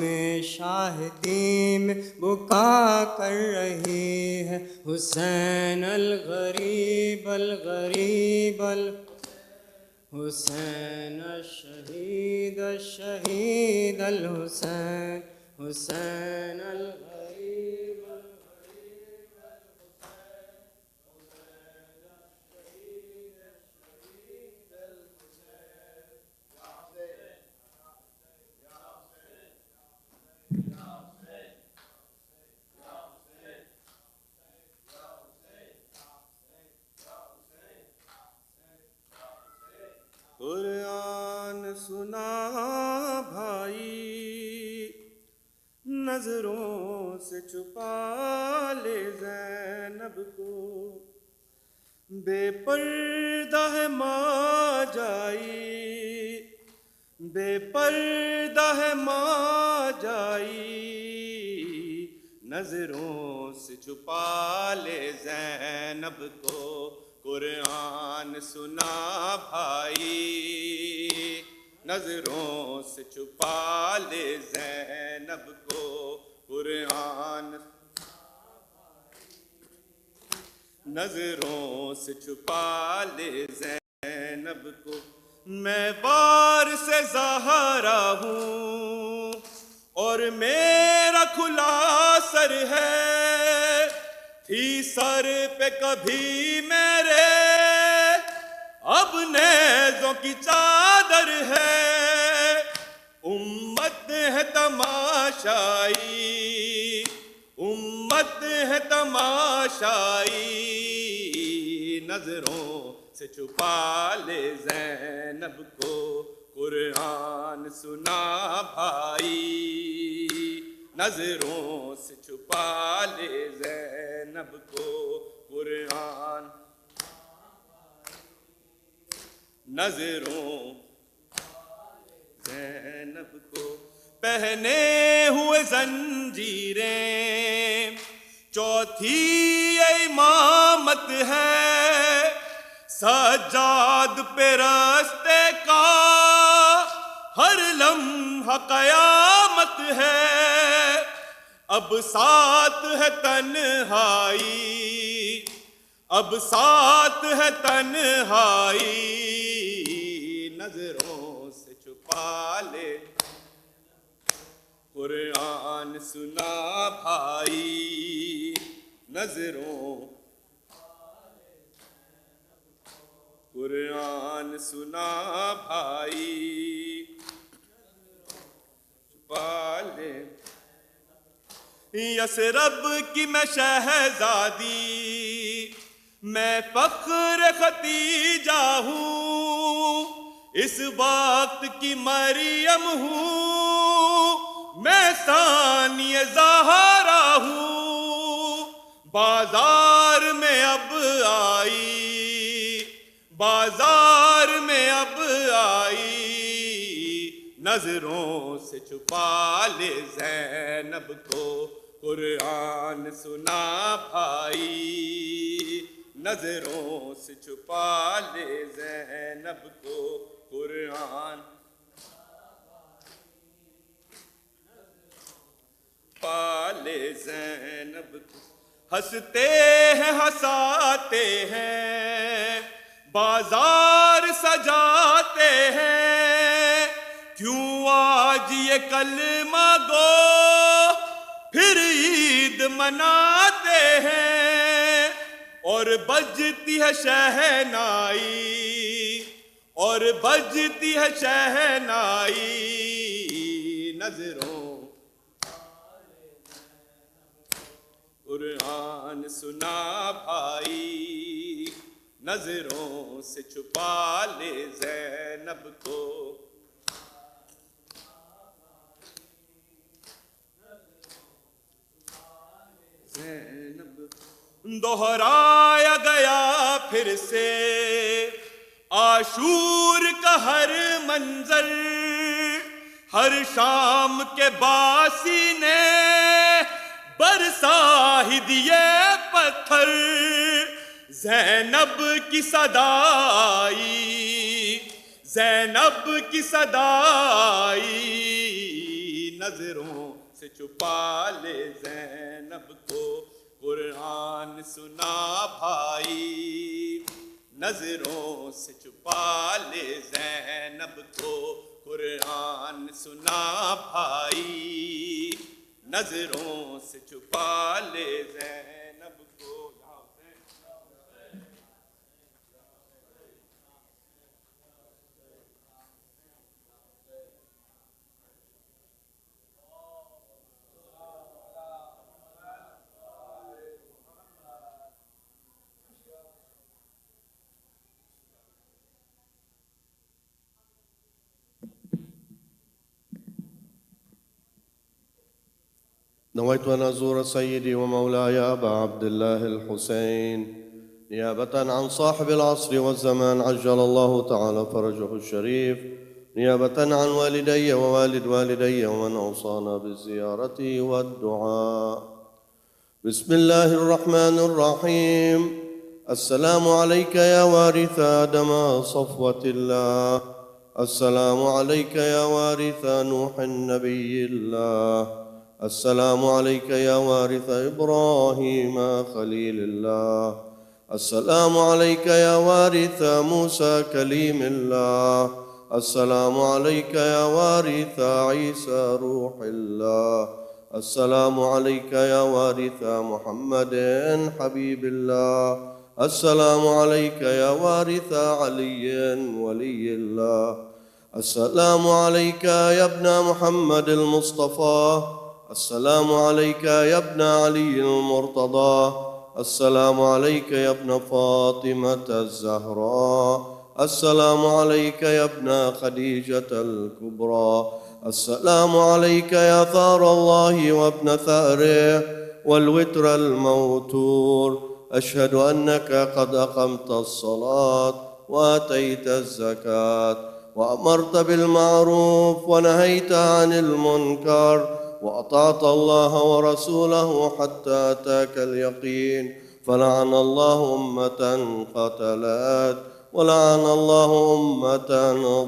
شاہدی میں بکا کر رہی ہے، حسین الغریب الغریب حسین الشہید الشہید الحسین حسین الغریب قرآن سنا بھائی، نظروں سے چھپا لے زینب کو، بے پردہ ہے ماں جائی، بے پردہ ہے ماں جائی، نظروں سے چھپا لے زینب کو، قرآن سنا بھائی، نظروں سے چھپا لے زینب کو، قرآن نظروں سے چھپا لے زینب کو، میں وار سے زہرا ہوں اور میرا کھلا سر ہے، تھی سر پہ کبھی میرے اب نیزوں کی چادر ہے، امت ہے تماشائی، امت ہے تماشائی، نظروں سے چھپا لے زینب کو، قرآن سنا بھائی، نظروں سے چھپا لے زینب کو، قرآن نظروں زینب کو، پہنے ہوئے زنجیریں چوتھی امامت ہے، سجاد پہ راستے کا ہر لمحہ قیامت ہے، اب ساتھ ہے تنہائی، اب ساتھ ہے تنہائی، نظروں سے چھپا لے، قرآن سنا بھائی، نظروں قرآن سنا بھائی، چھپا لے، یثرب کی میں شہزادی، میں فخر ختیجہ ہوں، اس وقت کی مریم ہوں، میں ثانی زہرا ہوں، بازار میں اب آئی، بازار میں اب آئی، نظروں سے چھپا لے زینب کو، قرآن سنا بھائی، نظروں سے چھپا لے زینب کو، قرآن پالے زینب کو، ہنستے ہیں ہنساتے ہیں، بازار سجاتے ہیں، کیوں آج یہ کلمہ گو پھر عید مناتے ہیں، اور بجتی ہے شہنائی، اور بجتی ہے شہنائی، نظروں قرآن سنا بھائی، نظروں سے چھپا لے زینب کو، दोहराया गया फिर से आशूर का हर मंजर, हर शाम के बासी ने बरसा ही दिए पत्थर। ज़ैनब की सदाई, ज़ैनब की सदाई, नजरों से छुपा ले ज़ैनब को कुरान सुना भाई। नजरों से छुपा ले ज़ैनब को कुरान सुना भाई। नजरों से छुपा ले ज़ैनब को। نويت أن أزور سيدي ومولاي أبا عبد الله الحسين نيابة عن صاحب العصر والزمان عجل الله تعالى فرجه الشريف، نيابة عن والدي ووالد والدي ومن أوصانا بالزيارة والدعاء. بسم الله الرحمن الرحيم. السلام عليك يا وارث آدم صفوة الله، السلام عليك يا وارث نوح النبي الله، السلام عليك يا وارث إبراهيم خليل الله، السلام عليك يا وارث موسى كليم الله، السلام عليك يا وارث عيسى روح الله، السلام عليك يا وارث محمد حبيب الله، السلام عليك يا وارث علي ولي الله، السلام عليك يا ابن محمد المصطفى، السلام عليك يا ابن علي المرتضى، السلام عليك يا ابن فاطمة الزهراء، السلام عليك يا ابن خديجة الكبرى، السلام عليك يا ثار الله وابن ثأره والوتر الموتور. أشهد أنك قد أقمت الصلاة وآتيت الزكاة وأمرت بالمعروف ونهيت عن المنكر وأطعت الله ورسوله حتى أتاك اليقين. فلعن الله أمة قتلت، ولعن الله أمة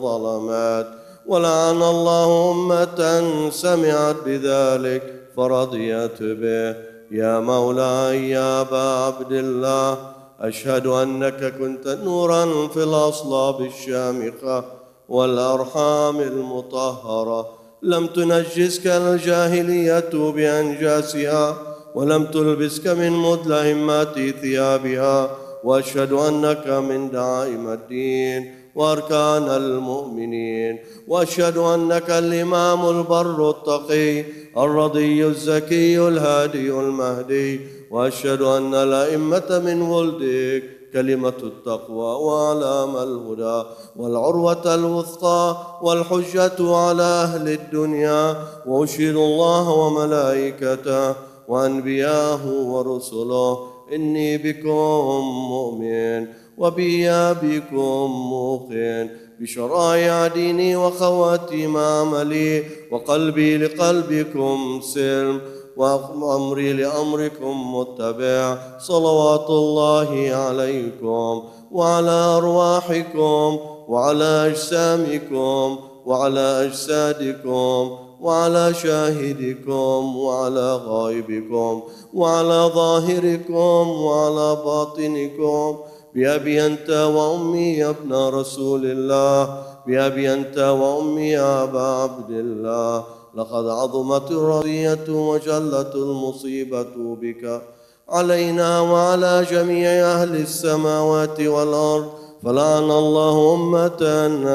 ظلمت، ولعن الله أمة سمعت بذلك فرضيت به. يا مولاي يا أبا عبد الله، أشهد أنك كنت نورا في الأصلاب الشامخة والأرحام المطهرة، لم تنجسك الجاهلية بأنجاسها ولم تلبسك من مدلهمات ثيابها. وأشهد أنك من دعائم الدين وأركان المؤمنين، وأشهد أنك الإمام البر التقي الرضي الزكي الهادي المهدي، وأشهد أن الأئمة من ولدك كلمة التقوى وأعلام الهدى والعروة الوثقى والحجة على أهل الدنيا. وأشهد الله وملائكته وأنبياءه ورسله إني بكم مؤمن وبإيابكم موقن، بشرائع ديني وخواتيم عملي، وقلبي لقلبكم سلم، وأمري لأمركم متبع. صلوات الله عليكم وعلى أرواحكم وعلى أجسامكم وعلى أجسادكم وعلى شاهدكم وعلى غائبكم وعلى ظاهركم وعلى باطنكم. بأبي أنت وأمي يا ابن رسول الله، بأبي أنت وأمي يا أبا عبد الله، لقد عظمت الرزية وجلت المصيبة بك علينا وعلى جميع أهل السماوات والأرض. فلعن الله أمة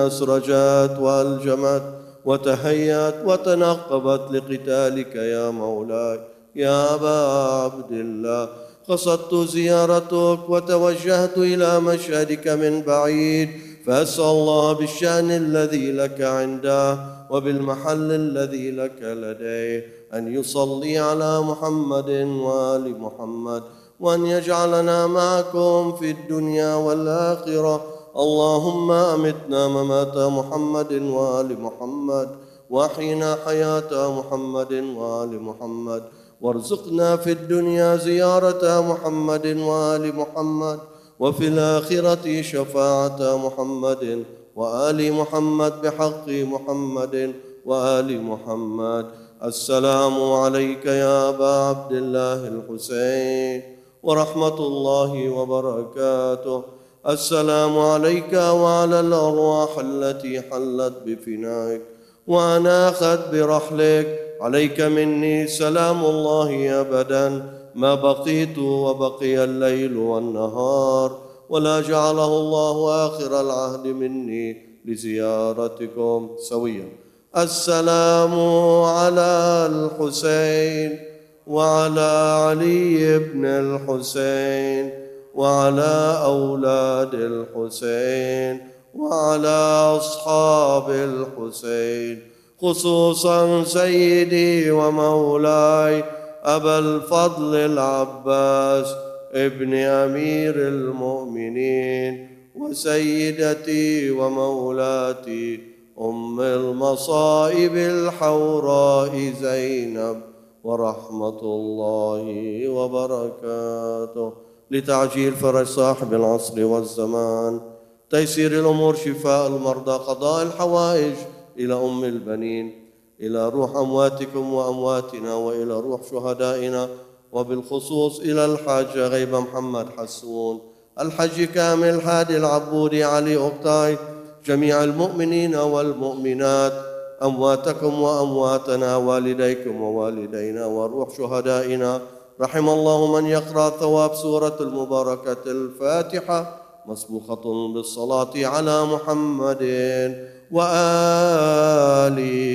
أسرجت وألجمت وتهيأت وتنقبت لقتالك يا مولاي يا أبا عبد الله. قصدت زيارتك وتوجهت إلى مشهدك من بعيد، فأسأل الله بالشأن الذي لك عنده وبالمحل الذي لك لديه أن يصلي على محمد وآل محمد وأن يجعلنا معكم في الدنيا والآخرة. اللهم أمتنا ممات محمد وآل محمد، وأحينا حياة محمد وآل محمد، وارزقنا في الدنيا زيارة محمد وآل محمد، وفي الآخرة شفاعة محمد وآل محمد بحق محمد وآل محمد. السلام عليك يا أبا عبد الله الحسين ورحمة الله وبركاته. السلام عليك وعلى الأرواح التي حلت بفنائك وأناخت برحلك. عليك مني سلام الله أبدا ما بقيت وبقي الليل والنهار، ولا جعله الله آخر العهد مني لزيارتكم سويا. السلام على الحسين وعلى علي بن الحسين وعلى أولاد الحسين وعلى أصحاب الحسين، خصوصا سيدي ومولاي أبا الفضل العباس ابن أمير المؤمنين، وسيدتي ومولاتي أم المصائب الحوراء زينب ورحمة الله وبركاته. لتعجيل فرج صاحب العصر والزمان، تيسير الأمور، شفاء المرضى، قضاء الحوائج، إلى أم البنين، إلى روح أمواتكم وأمواتنا، وإلى روح شهدائنا، وبالخصوص إلى الحاج غيبة محمد حسون، الحج كامل هادي العبودي علي أوكتاي، جميع المؤمنين والمؤمنات، أمواتكم وأمواتنا، والديكم ووالدينا، وروح شهدائنا. رحم الله من يقرأ ثواب سورة المباركة الفاتحة مسبوقة بالصلاة على محمد وآله.